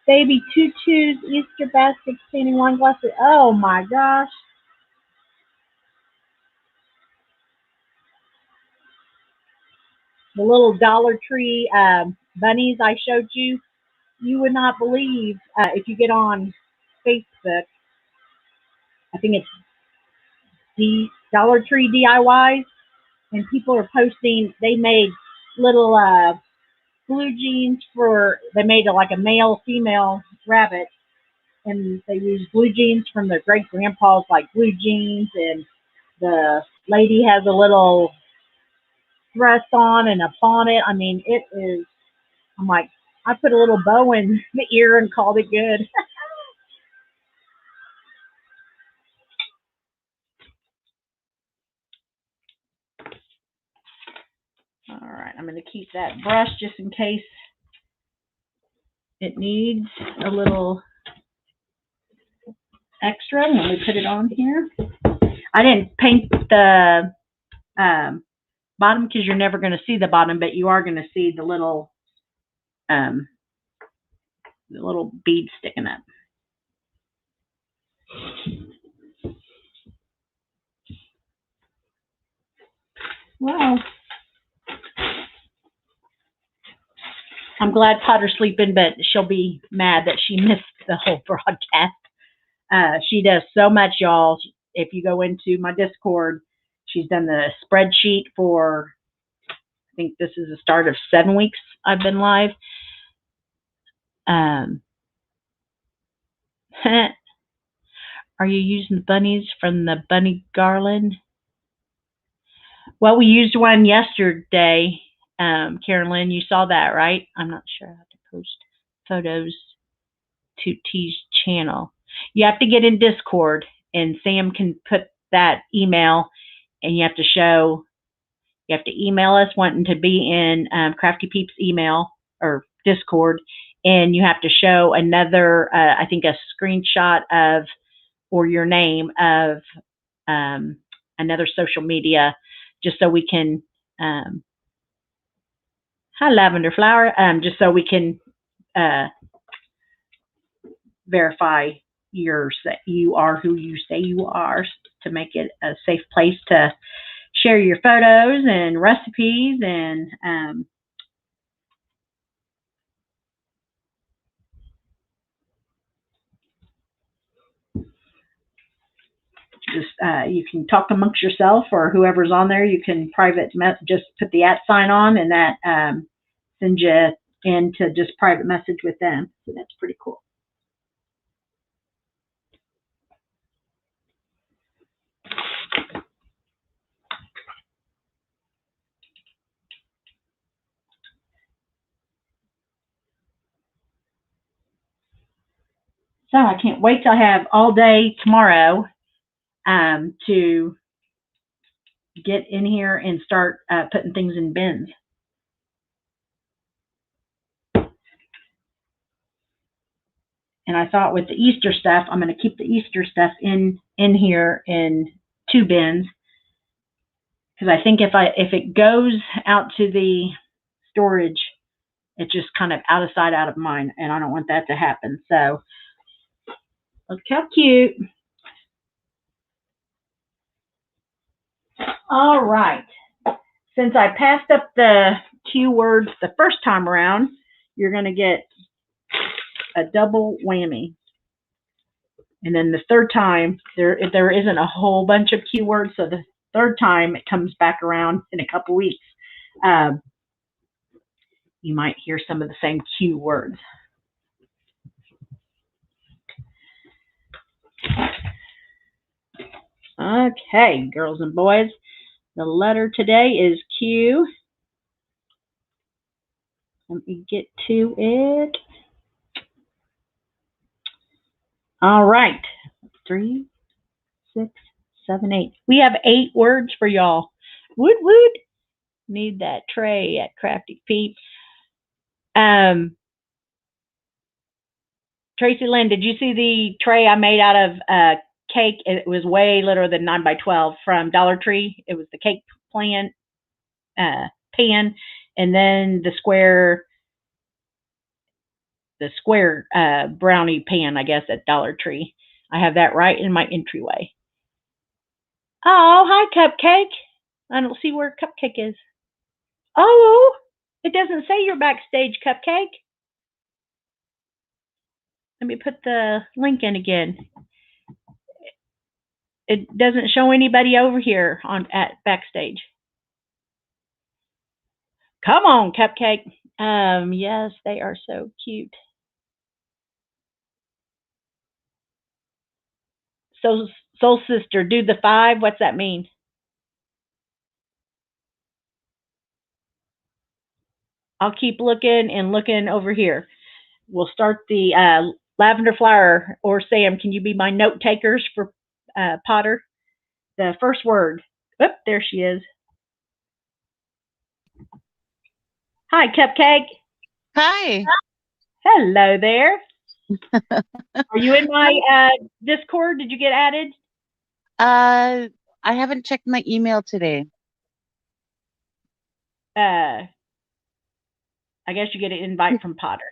Baby tutus, Easter baskets, painting wine glasses. Oh my gosh. The little Dollar Tree bunnies I showed you, you would not believe if you get on Facebook. I think it's the Dollar Tree DIYs, and people are posting. They made little blue jeans for. They made like a male female rabbit, and they use blue jeans from their great grandpa's, like blue jeans, and the lady has a little dress on and a bonnet. I mean, it is. I'm like, I put a little bow in the ear and called it good. All right, I'm going to keep that brush just in case it needs a little extra when we put it on here. I didn't paint the bottom because you're never going to see the bottom, but you are going to see the little bead sticking up. Well, I'm glad Potter's sleeping, but she'll be mad that she missed the whole broadcast. She does so much, y'all. If you go into my Discord, she's done the spreadsheet for, I think this is the start of 7 weeks I've been live. Are you using the bunnies from the bunny garland? Well, we used one yesterday. Carolyn, you saw that, right? I'm not sure how to post photos to T's channel. You have to get in Discord, and Sam can put that email, and you have to email us wanting to be in Crafty Peep's email or Discord, and you have to show another, I think, a screenshot of or your name of another social media, just so we can. Hi, Lavender Flower. Just so we can verify you are who you say you are, to make it a safe place to share your photos and recipes and just you can talk amongst yourself or whoever's on there. You can just put the @ sign on, and that sends you into just private message with them. So that's pretty cool. So I can't wait till I have all day tomorrow to get in here and start putting things in bins. And I thought with the Easter stuff, I'm going to keep the Easter stuff in here in 2 bins, because I think if it goes out to the storage, it's just kind of out of sight, out of mind, and I don't want that to happen. So look how cute. All right. Since I passed up the keywords the first time around, you're going to get a double whammy. And then the third time, there isn't a whole bunch of keywords, so the third time it comes back around in a couple weeks, you might hear some of the same keywords. Okay, girls and boys, the letter today is Q. Let me get to it. All right, 3, 6, 7, 8. We have 8 words for y'all. Woot woot. Need that tray at Crafty Peep. Tracy Lynn, did you see the tray I made out of cake? It was way littler than 9 by 12 from Dollar Tree. It was the cake pan, and then the square brownie pan, I guess, at Dollar Tree. I have that right in my entryway. Oh, hi, Cupcake. I don't see where Cupcake is. Oh, it doesn't say you're backstage, Cupcake. Let me put the link in again. It doesn't show anybody over here at backstage. Come on, Cupcake. Yes, they are so cute. So, Soul Sister, do the 5. What's that mean? I'll keep looking and looking over here. We'll start the Lavender Flower, or Sam, can you be my note takers for Potter? The first word. Oop, there she is. Hi, Cupcake. Hi. Hello there. Are you in my Discord? Did you get added? I haven't checked my email today. I guess you get an invite from Potter.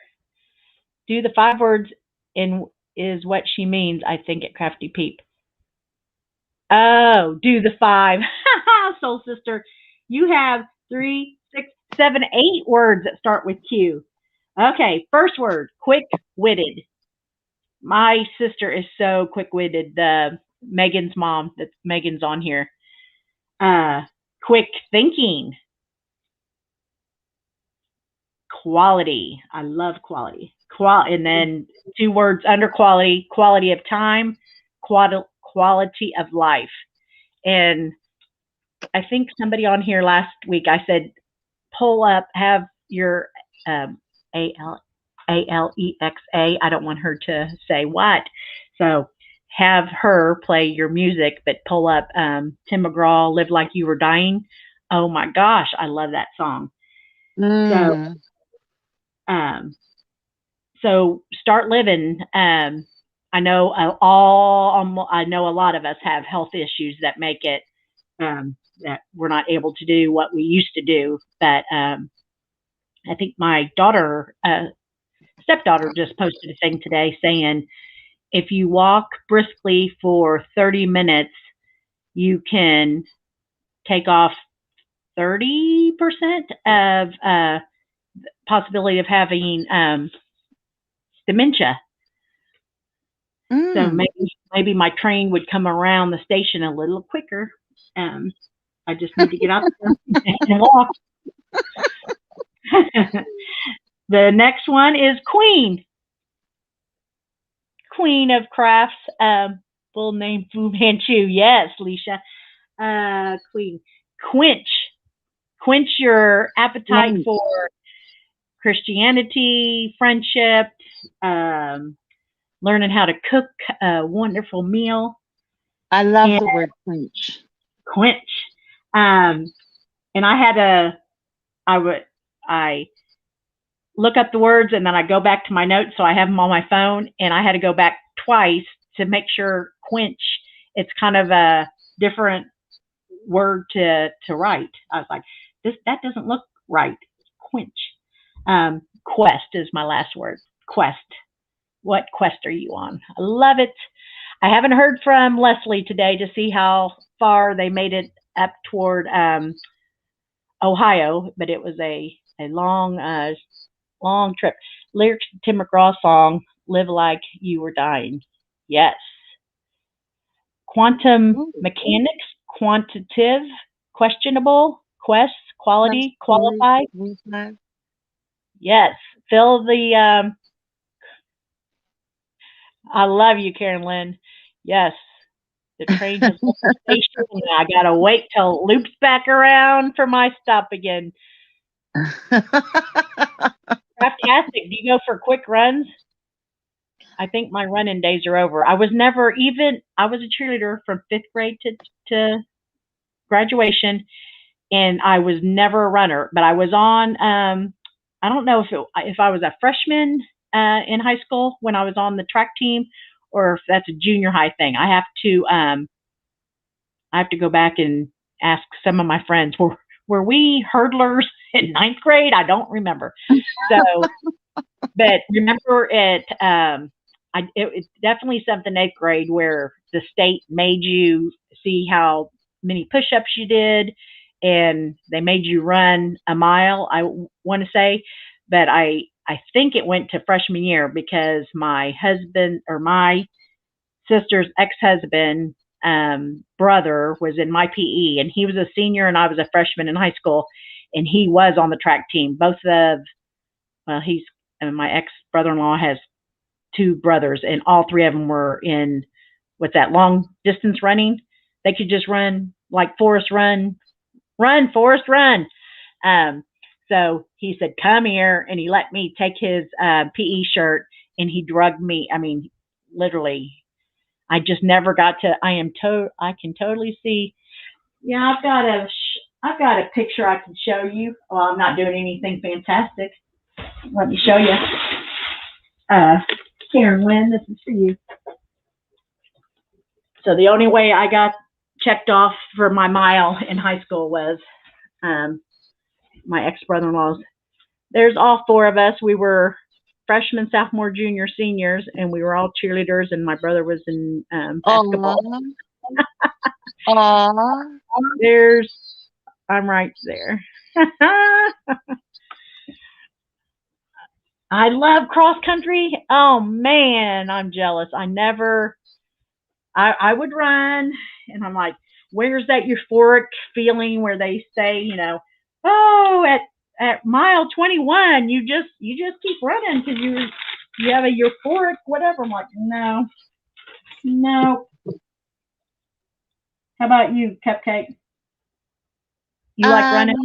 Do the 5 words in is what she means, I think, at craf-T Peep. Oh, do the 5. Soul Sister, you have 3, 6, 7, 8 words that start with Q. Okay, first word, quick-witted. My sister is so quick-witted. Megan's mom, that Megan's on here. Quick thinking. Quality. I love quality. And then 2 words under quality: quality of time, quality of life. And I think somebody on here last week, I said, pull up, have your Alexa. I don't want her to say what. So have her play your music, but pull up Tim McGraw, Live Like You Were Dying. Oh my gosh, I love that song. So start living. I know I know a lot of us have health issues that make it that we're not able to do what we used to do. But I think my stepdaughter just posted a thing today saying if you walk briskly for 30 minutes, you can take off 30% of possibility of having dementia. So maybe my train would come around the station a little quicker. I just need to get out there and walk. The next one is Queen. Queen of Crafts. Full name Fu Manchu. Yes, Leisha. Queen. Quench your appetite for Christianity, friendship, learning how to cook a wonderful meal. I love the word quench. And I look up the words and then I go back to my notes, so I have them on my phone, and I had to go back twice to make sure quench, it's kind of a different word to write. I was like, that doesn't look right. Quench. Quest is my last word. Quest. What quest are you on? I love it. I haven't heard from Leslie today to see how far they made it up toward Ohio, but it was a long trip. Lyrics to Tim McGraw song, Live Like You Were Dying. Yes. Quantum mechanics, quantitative, questionable, quest, quality, qualified. Yes. Fill the I love you, Karen Lynn. Yes. The train has left the station, and I gotta wait till it loops back around for my stop again. Craftastic, do you go for quick runs? I think my running days are over. I was a cheerleader from 5th grade to graduation, and I was never a runner, but I was on, I don't know if I was a freshman in high school when I was on the track team, or if that's a junior high thing. I have to go back and ask some of my friends, were we hurdlers in 9th grade? I don't remember. So, but remember it's definitely something 8th grade where the state made you see how many push-ups you did, and they made you run a mile, I want to say. But I think it went to freshman year because my husband, or my sister's ex-husband, brother was in my PE, and he was a senior and I was a freshman in high school, and he was on the track team. My ex brother-in-law has 2 brothers, and all 3 of them were in with that long distance running. They could just run like Forrest run, run, Forrest, run. Um, so he said, "Come here," and he let me take his PE shirt, and he drugged me. I mean, literally, I just never got to. I can totally see. Yeah, I've got a picture I can show you. Well, I'm not doing anything fantastic. Let me show you. Karen Lynn, this is for you. So the only way I got checked off for my mile in high school was my ex-brother-in-law's. There's all four of us. We were freshmen, sophomore, junior, seniors, and we were all cheerleaders, and my brother was in basketball. Aw. I'm right there. I love cross country. Oh man, I'm jealous. I would run, and I'm like, where's that euphoric feeling where they say, oh, at mile 21, you just keep running because you have a euphoric whatever. I'm like, no. How about you, Cupcake? You like running?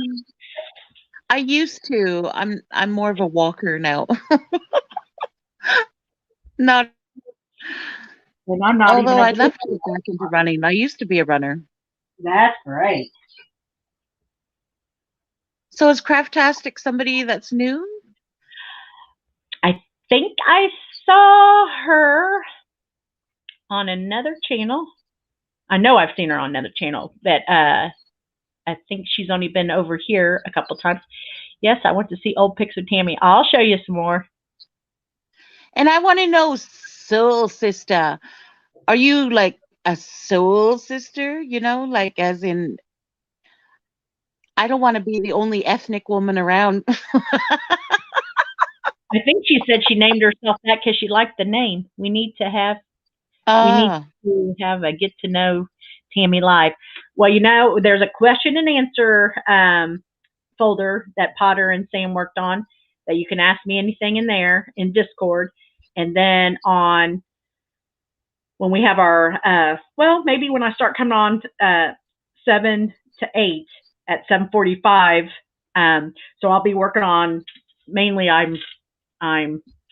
I used to. I'm more of a walker now. Not. And I'm not. Although I'd love to get back into running. I used to be a runner. That's great. So is Craftastic somebody that's new? I think I saw her on another channel. I know I've seen her on another channel, but I think she's only been over here a couple times. Yes, I want to see old pics of Tammy. I'll show you some more. And I want to know, soul sister, are you like a soul sister? Like as in, I don't want to be the only ethnic woman around. I think she said she named herself that because she liked the name. We need to have a get to know Tammy live. Well, there's a question and answer folder that Potter and Sam worked on that you can ask me anything in there in Discord. And then when we have our, maybe when I start coming on 7 to 8 at 7:45. So I'll be working on, mainly I'm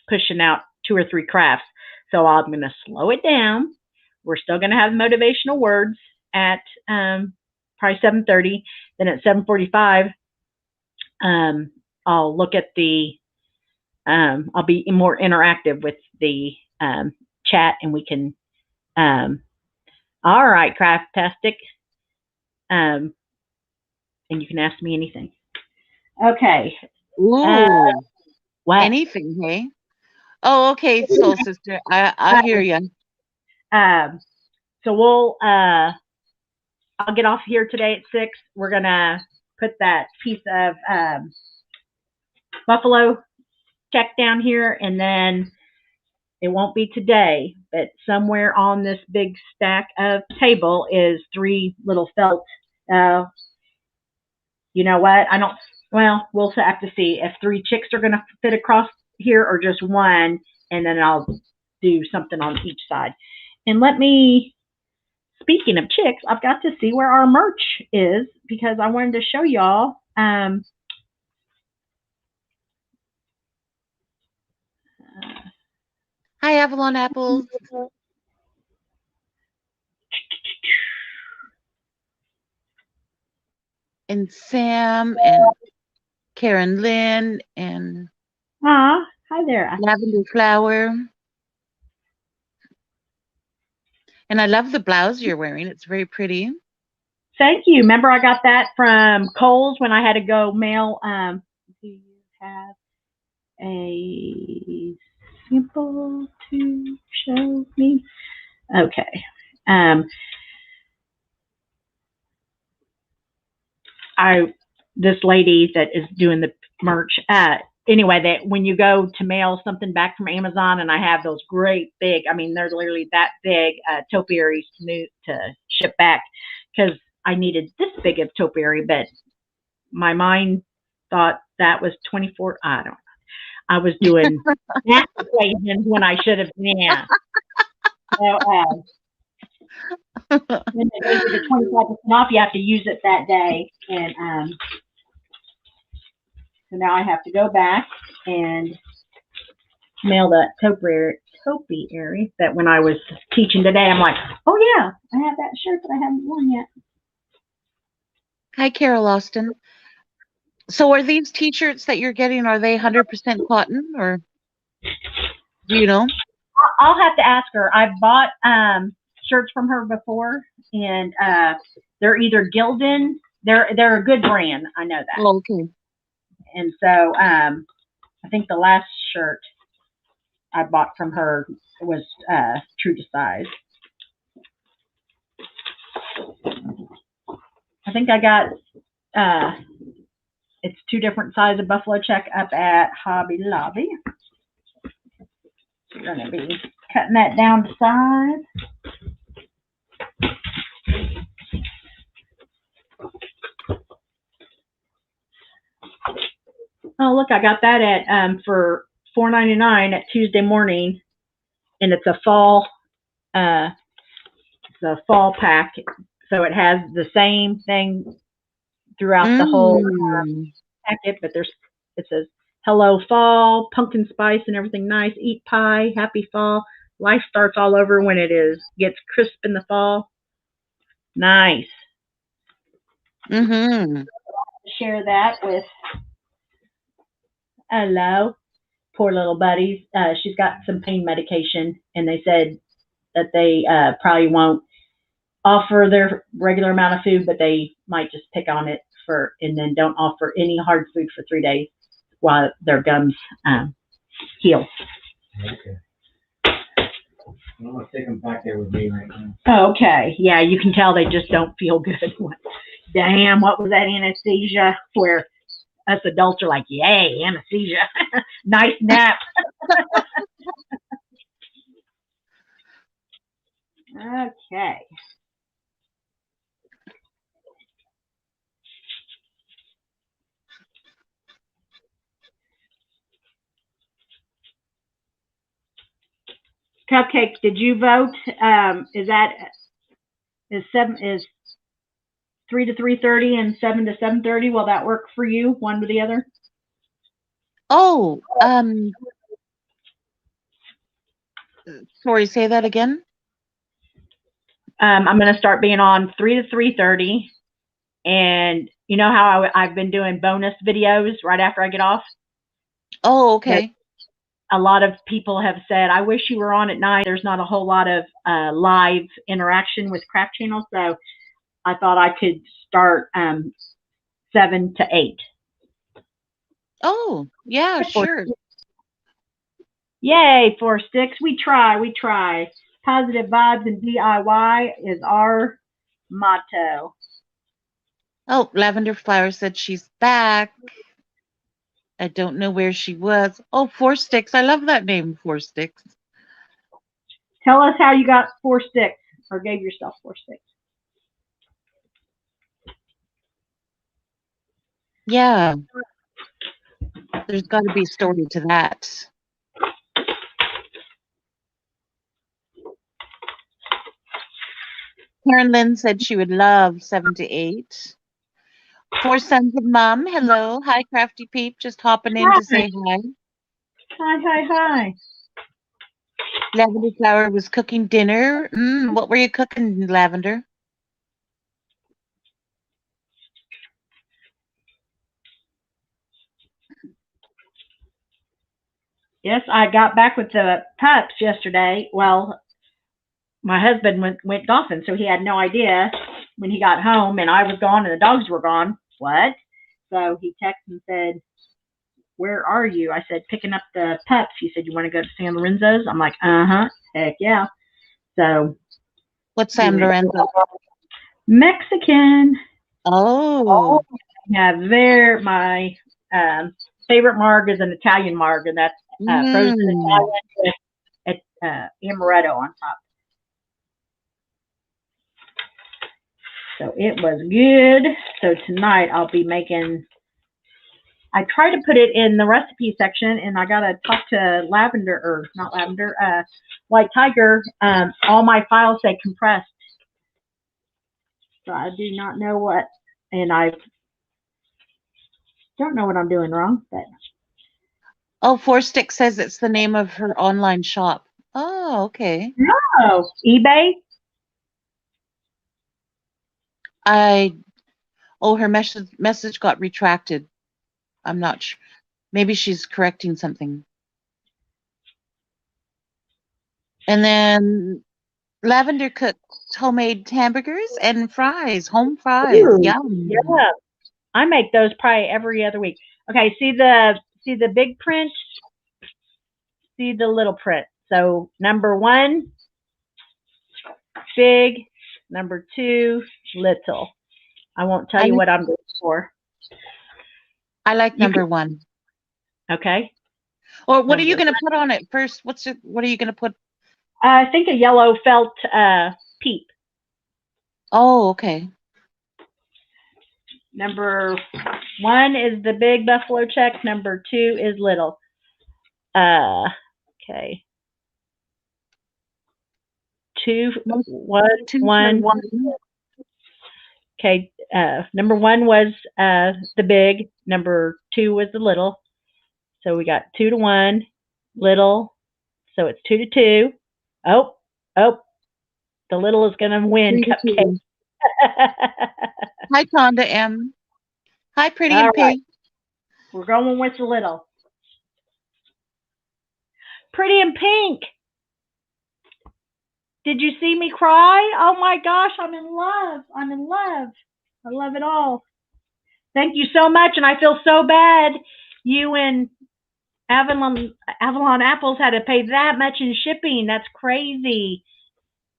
pushing out 2 or 3 crafts. So I'm going to slow it down. We're still going to have motivational words at probably 7:30. Then at 7:45, I'll look at I'll be more interactive with the chat, and we can, all right, Craftastic. And you can ask me anything. Okay. Ooh. What? Anything, hey? Oh, okay, soul sister. I hear you. So I'll get off here today at 6. We're gonna put that piece of buffalo check down here, and then it won't be today, but somewhere on this big stack of table is 3 little felt. You know what? We'll have to see if 3 chicks are gonna fit across here or just one, and then I'll do something on each side. And speaking of chicks, I've got to see where our merch is because I wanted to show y'all. Hi, Avalon Apples. And Sam and Karen Lynn and hi there. Lavender Flower. And I love the blouse you're wearing. It's very pretty. Thank you. Remember I got that from Kohl's when I had to go mail. Do you have a sample to show me? Okay. This lady that is doing the merch, anyway, that when you go to mail something back from Amazon, and I have those great big, they're literally that big topiaries to ship back, because I needed this big of topiary, but my mind thought that was 24. I don't know. I was doing math equations when I should have, yeah. So, When they gave you the 25% off, you have to use it that day. And so now I have to go back and mail that topiary that when I was teaching today, I'm like, oh yeah, I have that shirt that I haven't worn yet. Hi, Carol Austin. So are these t-shirts that you're getting, are they 100% cotton, or do you know? I'll have to ask her. I've bought shirts from her before, and they're either Gildan. They're a good brand. I know that. Oh, okay. And so I think the last shirt I bought from her was true to size. I think I got it's 2 different sizes of buffalo check up at Hobby Lobby. We're going to be cutting that down to size. Oh, look, I got that at for $4.99 at Tuesday morning, and it's a fall pack, so it has the same thing throughout the whole packet, but it says hello fall, pumpkin spice and everything nice, eat pie, happy fall, life starts all over when it gets crisp in the fall. Nice. Share that with hello, poor little buddies. She's got some pain medication, and they said that they probably won't offer their regular amount of food, but they might just pick on it and then don't offer any hard food for 3 days while their gums heal. Okay. I'm gonna take them back there with me right now. Okay, yeah, you can tell they just don't feel good. Damn, what was that anesthesia? Where us adults are like, yay, anesthesia, nice nap. Okay. Cupcakes, did you vote? Is 3 to 3:30 and 7 to 7:30? Will that work for you, one or the other? Oh, sorry, say that again. I'm going to start being on 3 to 3:30, and you know how I've been doing bonus videos right after I get off? Oh, okay. A lot of people have said, I wish you were on at night. There's not a whole lot of live interaction with Craft Channel, so I thought I could start 7 to 8. Oh, yeah, sure. Yay, 4 sticks. We try. Positive vibes and DIY is our motto. Oh, Lavender Flower said she's back. I don't know where she was. Oh, 4 sticks. I love that name, 4 sticks. Tell us how you got 4 sticks or gave yourself 4 sticks. Yeah. There's got to be a story to that. Karen Lynn said she would love 7 to 8. 4 Sons of Mom. Hello. Hi, Crafty Peep. Just hopping in to say hi. Hi. Lavender Flower was cooking dinner. What were you cooking, Lavender? Yes, I got back with the pups yesterday. Well, my husband went golfing, so he had no idea when he got home, and I was gone and the dogs were gone. What? So he texted and said, where are you? I said, picking up the pups. He said, you want to go to San Lorenzo's? I'm like, uh-huh. Heck yeah. So. What's San Lorenzo? Mexican. Oh. Yeah, my favorite marg is an Italian marg, and that's frozen Italian with amaretto on top. So it was good. So tonight I'll be making, I try to put it in the recipe section, and I got to talk to White Tiger. All my files say compressed. So I do not know what, and I don't know what I'm doing wrong, but Oh, Four Stick says it's the name of her online shop. Oh, okay. oh, eBay. Her message got retracted. I'm not sure. Maybe she's correcting something. And then Lavender cooked homemade hamburgers and fries, home fries. Ooh, Yum. yeah. I make those probably every other week. Okay, see the big print, see the little print. So number 1, big, number 2, little. I won't tell you what I'm going for. I like You number 1. Okay. Or what are you Number going to put on it first? What are you going to put? I think a yellow felt Peep. Oh, okay. Number 1 is the big buffalo check. Number 2 is little. Okay. 2, 1, 1. Okay. Number 1 was the big. Number 2 was the little. So we got 2 to 1, little. So it's 2 to 2. Oh, the little is going to win, 3 to 2. Cupcake. Hi, Tonda M. Hi, Pretty All and right. Pink. We're going with the little. Pretty and Pink. Did you see me cry? Oh my gosh, I'm in love. I'm in love. I love it all. Thank you so much, and I feel so bad. You and Avalon Apples had to pay that much in shipping. That's crazy.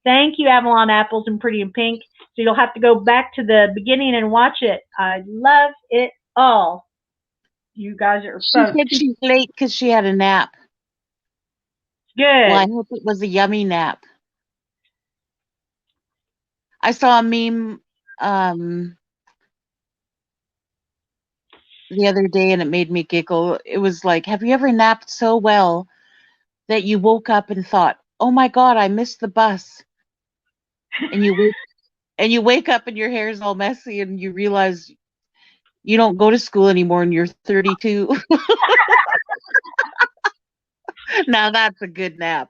Thank you, Avalon Apples and Pretty and Pink. So you'll have to go back to the beginning and watch it. I love it all. You guys are She both said she's late because she had a nap. good. Well, I hope it was a yummy nap. I saw a meme the other day and it made me giggle. It was like, have you ever napped so well that you woke up and thought, "Oh my God, I missed the bus," and you wake up and your hair is all messy and you realize you don't go to school anymore and you're 32. Now that's a good nap.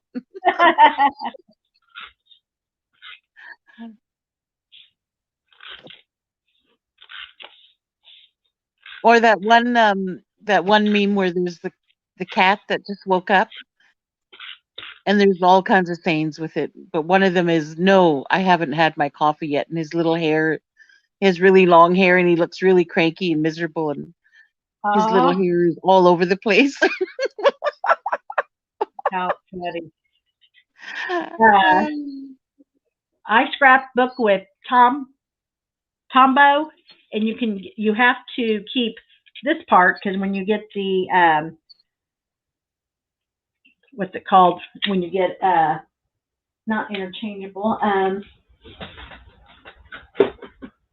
Or that one meme where there's the cat that just woke up and there's all kinds of sayings with it. But one of them is, "No, I haven't had my coffee yet." And his little hair, he has really long hair and he looks really cranky and miserable and his little hair is all over the place. How funny. I scrapbook with Tombow, and you have to keep this part because when you get the what's it called when you get not interchangeable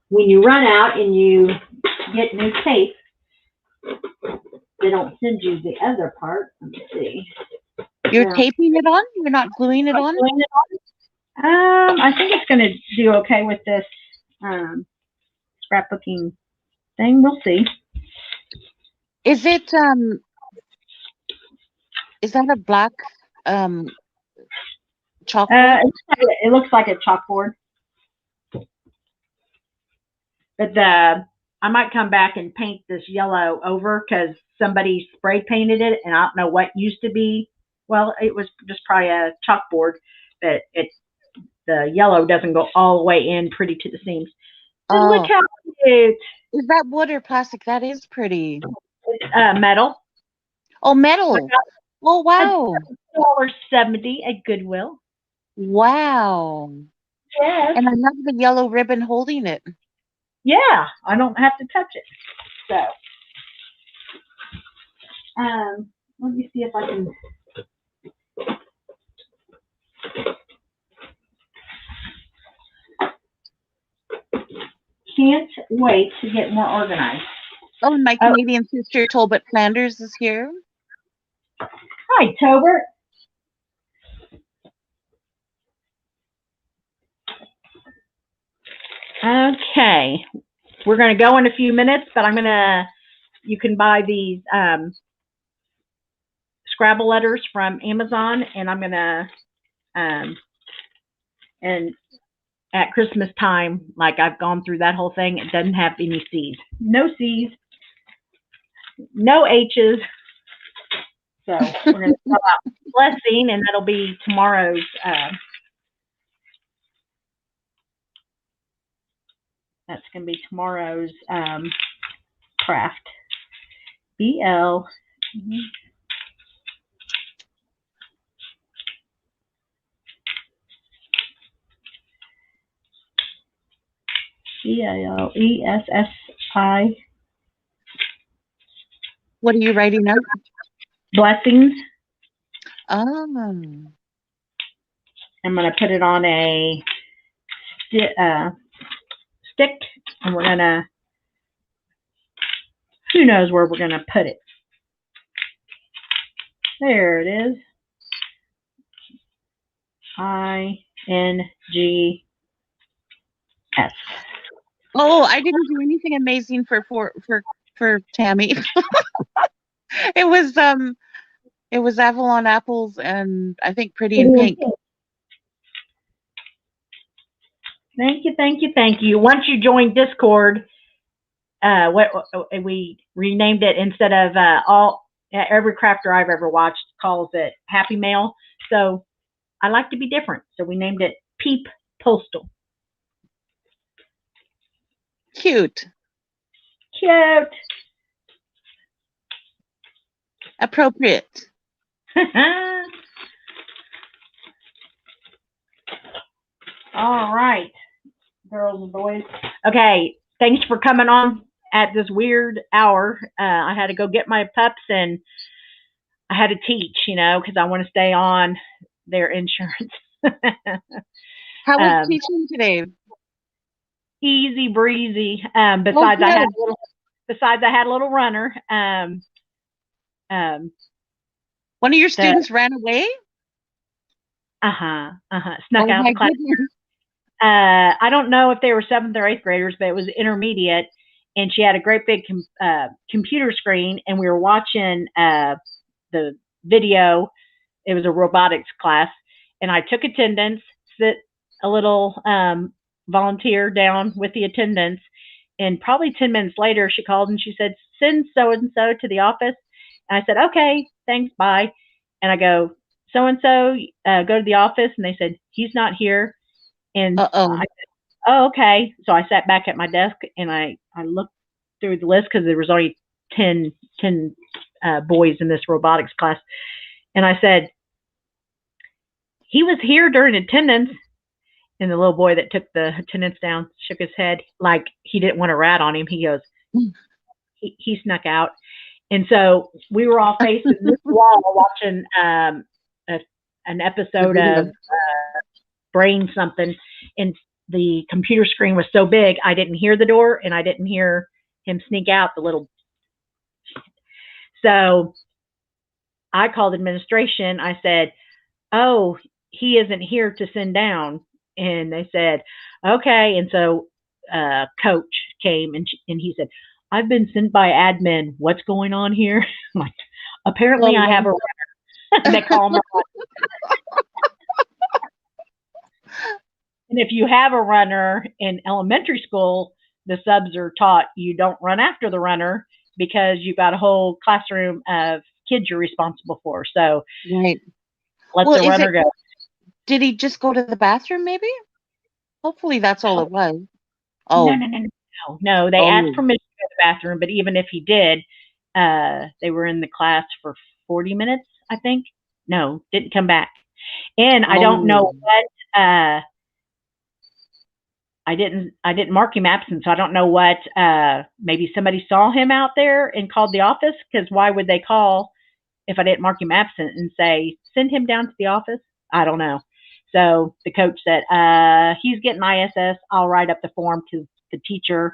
when you run out and you get new tape, they don't send you the other part. Let me see. You're taping it on? You're not gluing it on? I think it's going to do okay with this scrapbooking thing. We'll see. Is it is that a black chalkboard? It looks like a chalkboard. But I might come back and paint this yellow over because somebody spray painted it, and I don't know what used to be. Well, it was just probably a chalkboard, but the yellow doesn't go all the way in pretty to the seams. And look how cute. Is that wood or plastic? That is pretty. It's metal. Oh, metal. Oh, wow. $1.70 at Goodwill. Wow. Yes. And I love the yellow ribbon holding it. Yeah, I don't have to touch it. So, let me see if I can. Can't wait to get more organized. Oh, and my Canadian sister Tolbert Flanders is here. Hi, Tobert. Okay. We're going to go in a few minutes, but you can buy these Scrabble letters from Amazon, and I'm going to, and at Christmas time, like I've gone through that whole thing, it doesn't have any C's. No C's, no H's. So we're going to talk about blessing, and that'll be tomorrow's, that's going to be tomorrow's craft. BL. BLESSI. What are you writing up? Blessings. Oh. I'm going to put it on a stick, and we're going to, who knows where we're going to put it. There it is. INGS. Oh, I didn't do anything amazing for Tammy. It was Avalon apples and I think Pretty in Pink. Thank you, thank you, thank you. Once you join Discord, we renamed it instead of every crafter I've ever watched calls it Happy Mail. So I like to be different. So we named it Peep Postal. Cute. Cute. Appropriate. All right, girls and boys. Okay, thanks for coming on at this weird hour. I had to go get my pups, and I had to teach, because I want to stay on their insurance. How was teaching today? Easy breezy. Besides, I had a little runner. One of your students ran away? Snuck out of the class. I don't know if they were 7th or 8th graders, but it was intermediate, and she had a great big computer screen, and we were watching the video. It was a robotics class, and I took attendance, sit a little volunteer down with the attendance, and probably 10 minutes later, she called and she said, "Send so-and-so to the office." And I said, "Okay, thanks, bye." And I go, "So-and-so, go to the office." And they said, "He's not here." And I said, "Oh, okay." So I sat back at my desk and I looked through the list because there was only 10 boys in this robotics class. And I said, "He was here during attendance." And the little boy that took the attendance down shook his head like he didn't want to rat on him. He goes, he snuck out. And so we were all facing this wall watching an episode of Brain something. And the computer screen was so big, I didn't hear the door and I didn't hear him sneak out, the little. So I called administration. I said, "Oh, he isn't here to send down." And they said, "Okay." And so coach came and he said, "I've been sent by admin. What's going on here?" I'm like, "Apparently I have a runner." They call him a runner. And if you have a runner in elementary school, the subs are taught you don't run after the runner because you've got a whole classroom of kids you're responsible for. So right. Let the runner go. Did he just go to the bathroom maybe? Hopefully that's all it was. Oh. No. They asked permission to go to the bathroom, but even if he did, they were in the class for 40 minutes, I think. No, didn't come back. And I don't know what I didn't mark him absent, so I don't know what maybe somebody saw him out there and called the office, because why would they call if I didn't mark him absent and say, "Send him down to the office"? I don't know. So the coach said, "He's getting ISS. I'll write up the form," because the teacher,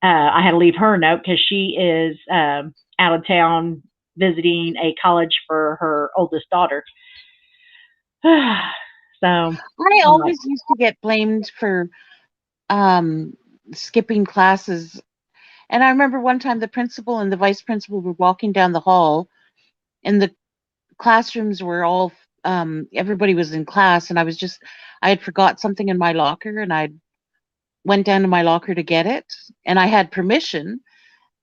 I had to leave her a note because she is out of town visiting a college for her oldest daughter. So I always used to get blamed for um, skipping classes. And I remember one time the principal and the vice principal were walking down the hall, and the classrooms were all everybody was in class, and I had forgot something in my locker, and I went down to my locker to get it, and I had permission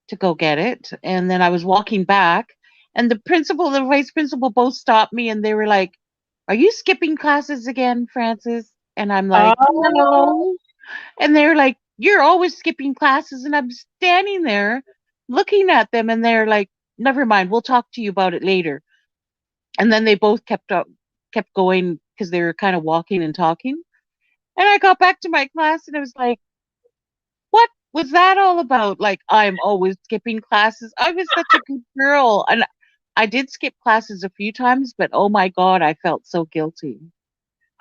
to go get it, and then I was walking back, and the principal and the vice principal both stopped me, and they were like, "Are you skipping classes again, Francis?" And I'm like, Oh, "No." And they're like, "You're always skipping classes." And I'm standing there looking at them, and they're like, "Never mind, we'll talk to you about it later." And then they both kept going because they were kind of walking and talking. And I got back to my class, and I was like, "What was that all about? Like, I'm always skipping classes. I was such a good girl." And I did skip classes a few times, but oh my God, I felt so guilty.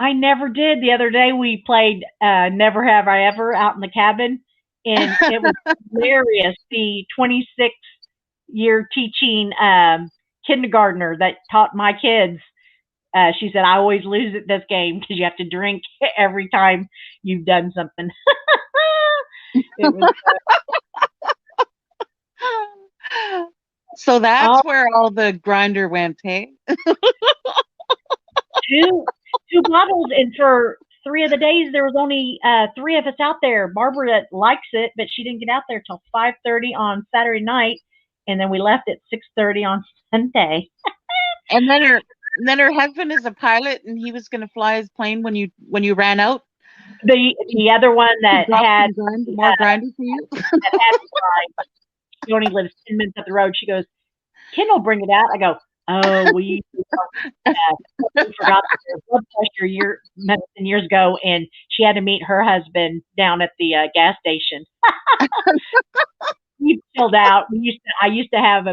I never did. The other day we played Never Have I Ever out in the cabin, and it was hilarious. The 26-year teaching kindergartner that taught my kids, she said, "I always lose at this game because you have to drink every time you've done something." It was So that's all where all the grinder went, hey? two bottles, and for 3 of the days there was only 3 of us out there. Barbara likes it, but she didn't get out there till 5:30 on Saturday night, and then we left at 6:30 on Sunday. And then her husband is a pilot, and he was going to fly his plane when you ran out. The other one He that dropped had some more grinder for you. that had to fly, she only lives 10 minutes up the road. She goes, "Ken will bring it out." I go, "Oh, we forgot their blood pressure medicine years ago," and she had to meet her husband down at the gas station. We chilled out. I used to have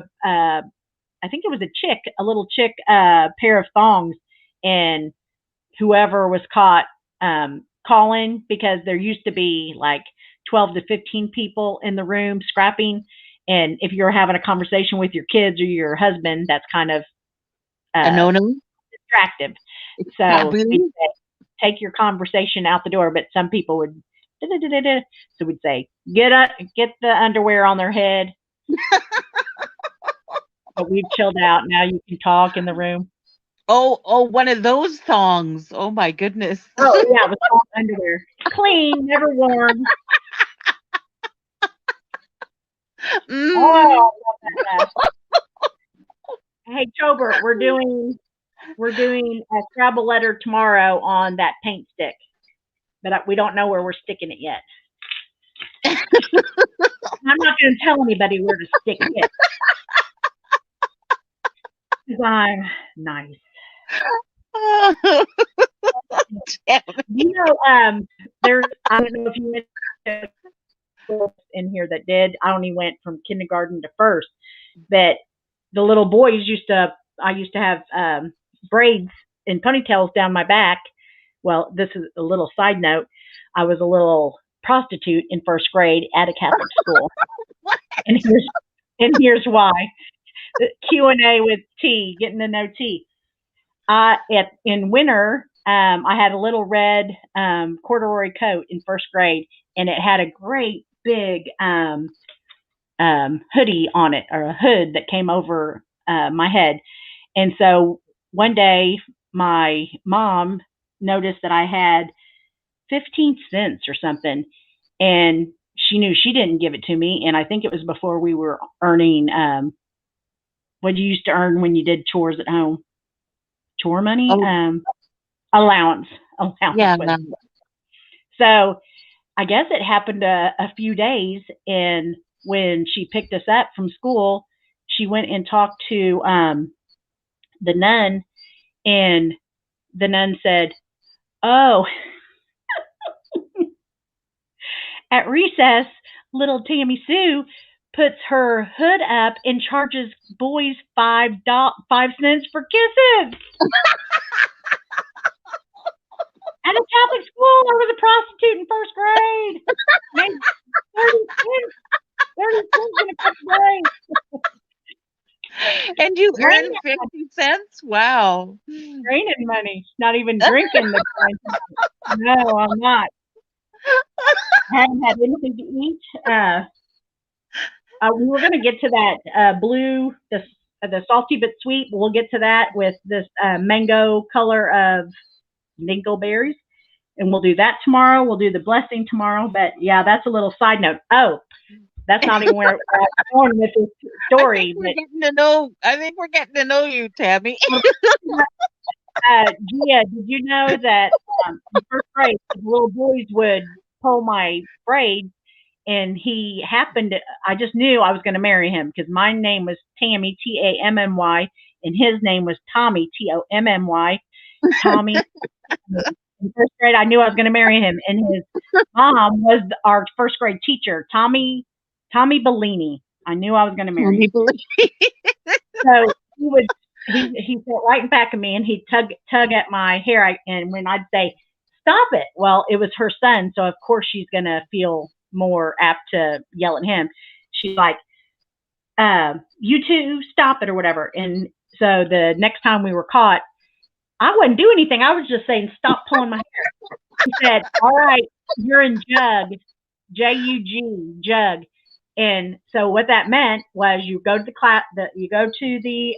I think it was a little chick pair of thongs, and whoever was caught calling, because there used to be like 12 to 15 people in the room scrapping, and if you're having a conversation with your kids or your husband, that's kind of A uh, no-no. distractive. It's So we'd taboo. say, take your conversation out the door, but some people would. Da-da-da-da-da. So we'd say, get the underwear on their head. But we've chilled out. Now you can talk in the room. Oh, one of those thongs. Oh my goodness. Oh yeah, with all underwear, clean, never worn. Mm. Oh, I love that mess. Hey, Tobert, we're doing a Scrabble letter tomorrow on that paint stick, but we don't know where we're sticking it yet. I'm not going to tell anybody where to stick it because I'm nice. Damn it. You know, there's I don't know if you went in here that did. I only went from kindergarten to first, but the little boys I used to have braids and ponytails down my back. Well, this is a little side note. I was a little prostitute in first grade at a Catholic school, and here's why. Q&A with T, getting to know T. In winter, I had a little red corduroy coat in first grade, and it had a great big hoodie on it, or a hood that came over my head. And so one day, my mom noticed that I had 15 cents or something, and she knew she didn't give it to me. And I think it was before we were earning what you used to earn when you did chores at home. Chore money? Oh, Allowance. yeah. So I guess it happened a few days, and when she picked us up from school, she went and talked to the nun, and the nun said, "Oh, at recess, little Tammy Sue puts her hood up and charges boys 5 cents for kisses." At a Catholic school, I was a prostitute in first grade. Made 30 cents in a couple days. And you Draining, earned 50 cents? Wow. draining money, not even drinking the drink. No, I'm not. Hadn't had anything to eat. We were going to get to that blue, the salty but sweet. We'll get to that with this mango color of dingleberries, and we'll do that tomorrow. We'll do the blessing tomorrow. But yeah, that's a little side note. Oh, that's not even where I'm going with this story. I think we're getting to know you, Tammy. Gia, did you know that in first grade, the little boys would pull my braids, and he happened to, I just knew I was going to marry him because my name was Tammy, Tammy, and his name was Tommy, Tommy. Tommy. In first grade, I knew I was going to marry him, and his mom was our first grade teacher, Tommy Bellini. I knew I was going to marry him. So he sat right in back of me, and he'd tug at my hair, and when I'd say, "Stop it," well, it was her son, so of course she's going to feel more apt to yell at him. She's like, "You two, stop it," or whatever. And so the next time we were caught, I wouldn't do anything. I was just saying, "Stop pulling my hair." He said, "All right, you're in jug, Jug, jug." And so what that meant was you go to the class, you go to the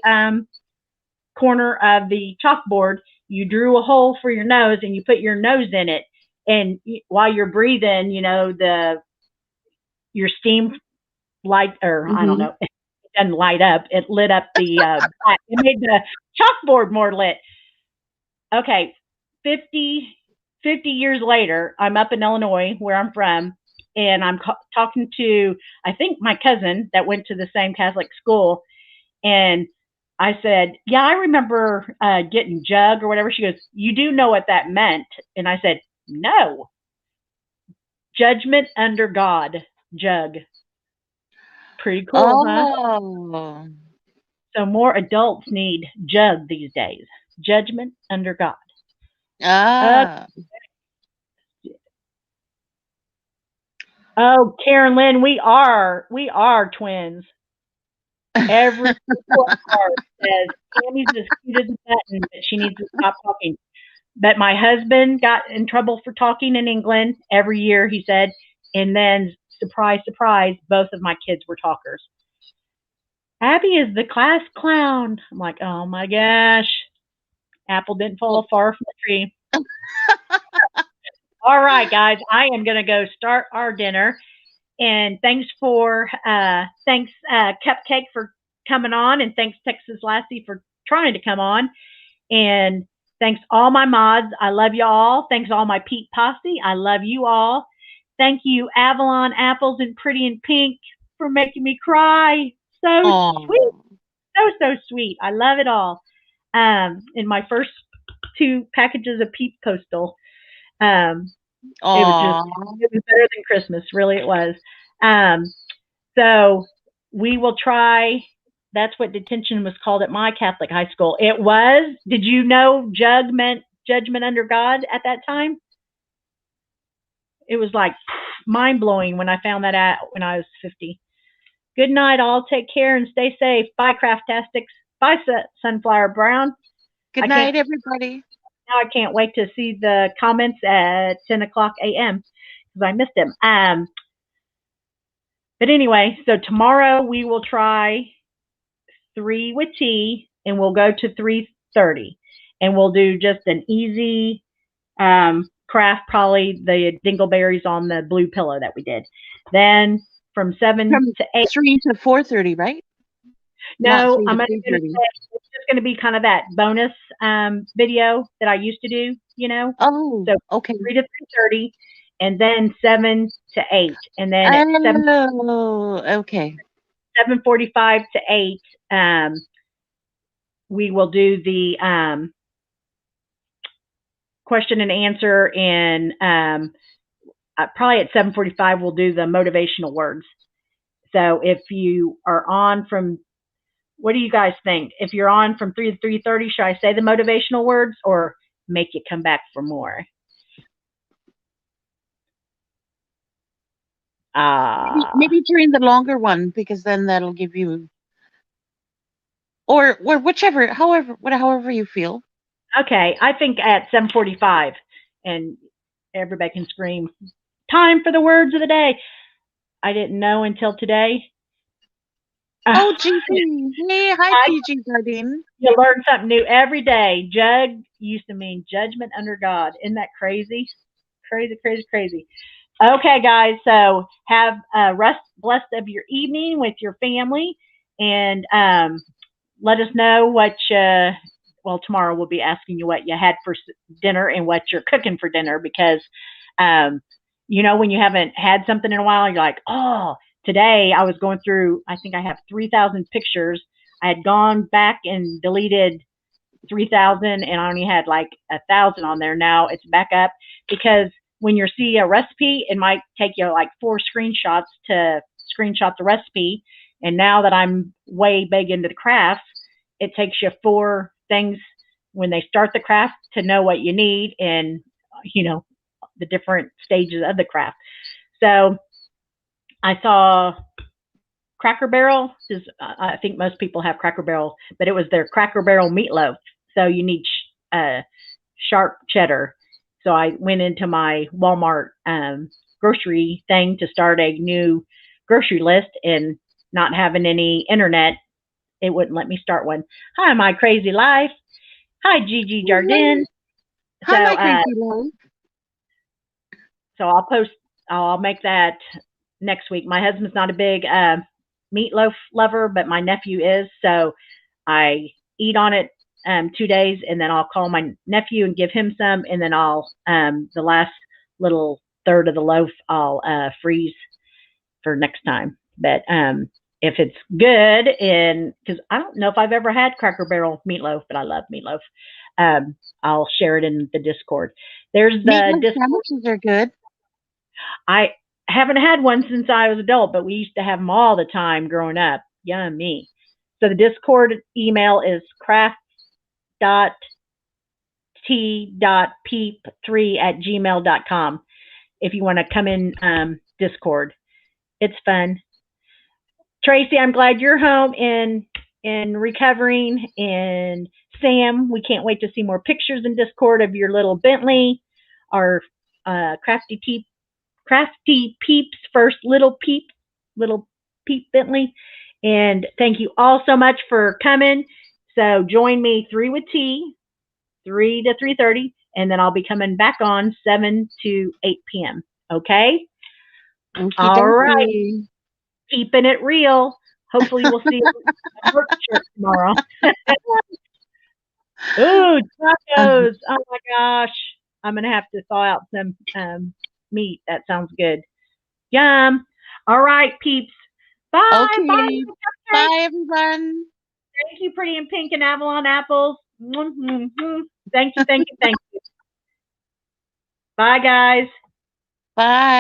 corner of the chalkboard, you drew a hole for your nose, and you put your nose in it. And while you're breathing, your steam light, or I don't know, it doesn't light up. It lit up it made the chalkboard more lit. Okay, 50 years later, I'm up in Illinois, where I'm from, and I'm talking to, I think, my cousin that went to the same Catholic school. And I said, "Yeah, I remember getting jug or whatever." She goes, "You do know what that meant?" And I said, "No. Judgment under God, jug." Pretty cool, huh? Oh. So more adults need jug these days. Judgment under God. Ah. Oh, Karen Lynn, we are twins. Every report card says Tammy's as cute as a button, but she needs to stop talking. But my husband got in trouble for talking in England every year, he said, and then surprise, surprise, both of my kids were talkers. Abby is the class clown. I'm like, oh my gosh. Apple didn't fall far from the tree. All right, guys, I am going to go start our dinner. And thanks Cupcake for coming on, and thanks Texas Lassie for trying to come on. And thanks all my mods. I love you all. Thanks all my Peep posse. I love you all. Thank you, Avalon Apples and Pretty in Pink, for making me cry. So sweet. So sweet. I love it all. In my first 2 packages of Peep Postal. It was better than Christmas. Really, it was. So we will try. That's what detention was called at my Catholic high school. It was. Did you know jug meant judgment under God at that time? It was like mind blowing when I found that out when I was 50. Good night, all. Take care and stay safe. Bye, Craftastics. Bye, Sunflower Brown. Good night, everybody. Now I can't wait to see the comments at 10 o'clock a.m. because I missed them. But anyway, so tomorrow we will try 3 with tea, and we'll go to 3:30, and we'll do just an easy craft, probably the dingleberries on the blue pillow that we did. Then from 7 to 8. 3 to 4:30, right? No, I'm going to say it's just going to be kind of that bonus video that I used to do, Oh, so okay. 3 to 3:30, and then 7 to 8, and then at 7:45 to 8, we will do the question and answer, and probably at 7:45 we'll do the motivational words. So if you are on from, what do you guys think? If you're on from 3 to 3:30, should I say the motivational words or make you come back for more? Maybe during the longer one, because then that'll give you, or whichever, however you feel. Okay, I think at 7:45, and everybody can scream time for the words of the day. I didn't know until today. Oh, Gigi. Hey, hi, I, Gigi Jardine. you learn something new every day. Judge used to mean judgment under God. Isn't that crazy? Crazy, crazy, crazy. Okay, guys. So have a blessed of your evening with your family, and let us know what. Well, tomorrow we'll be asking you what you had for dinner and what you're cooking for dinner because, when you haven't had something in a while, you're like, oh. Today I was going through. I think I have 3,000 pictures. I had gone back and deleted 3,000, and I only had like 1,000 on there. Now it's back up because when you see a recipe, it might take you like 4 screenshots to screenshot the recipe. And now that I'm way big into the crafts, it takes you 4 things when they start the craft to know what you need and, the different stages of the craft. So I saw Cracker Barrel. I think most people have Cracker Barrel, but it was their Cracker Barrel meatloaf. So you need sharp cheddar. So I went into my Walmart grocery thing to start a new grocery list, and not having any internet, it wouldn't let me start one. Hi, my crazy life. Hi, Gigi Jardin. Hi, my crazy life. So I'll make that next week. My husband's not a big meatloaf lover, but my nephew is. So I eat on it 2 days, and then I'll call my nephew and give him some, and then I'll the last little third of the loaf I'll freeze for next time. But if it's good, and because I don't know if I've ever had Cracker Barrel meatloaf, but I love meatloaf, I'll share it in the Discord. There's the Meatloaf Discord. sandwiches are good. I haven't had one since I was adult, but we used to have them all the time growing up. Yummy. So the Discord email is craf.t.peep3@gmail.com if you want to come in Discord. It's fun. Tracy, I'm glad you're home and recovering. And Sam, we can't wait to see more pictures in Discord of your little Bentley, our crafty Peep's first little Peep Bentley. And thank you all so much for coming. So join me 3 with T, 3 to 3:30, and then I'll be coming back on 7 to 8 p.m. Okay? All right. Keeping it real. Hopefully we'll see you at work shirt tomorrow. Ooh, tacos. Oh my gosh. I'm going to have to thaw out some meat. That sounds good. Yum. All right, peeps. Bye. Okay. Bye, everyone. Thank you, Pretty in Pink and Avalon Apples. Thank you. Bye, guys. Bye.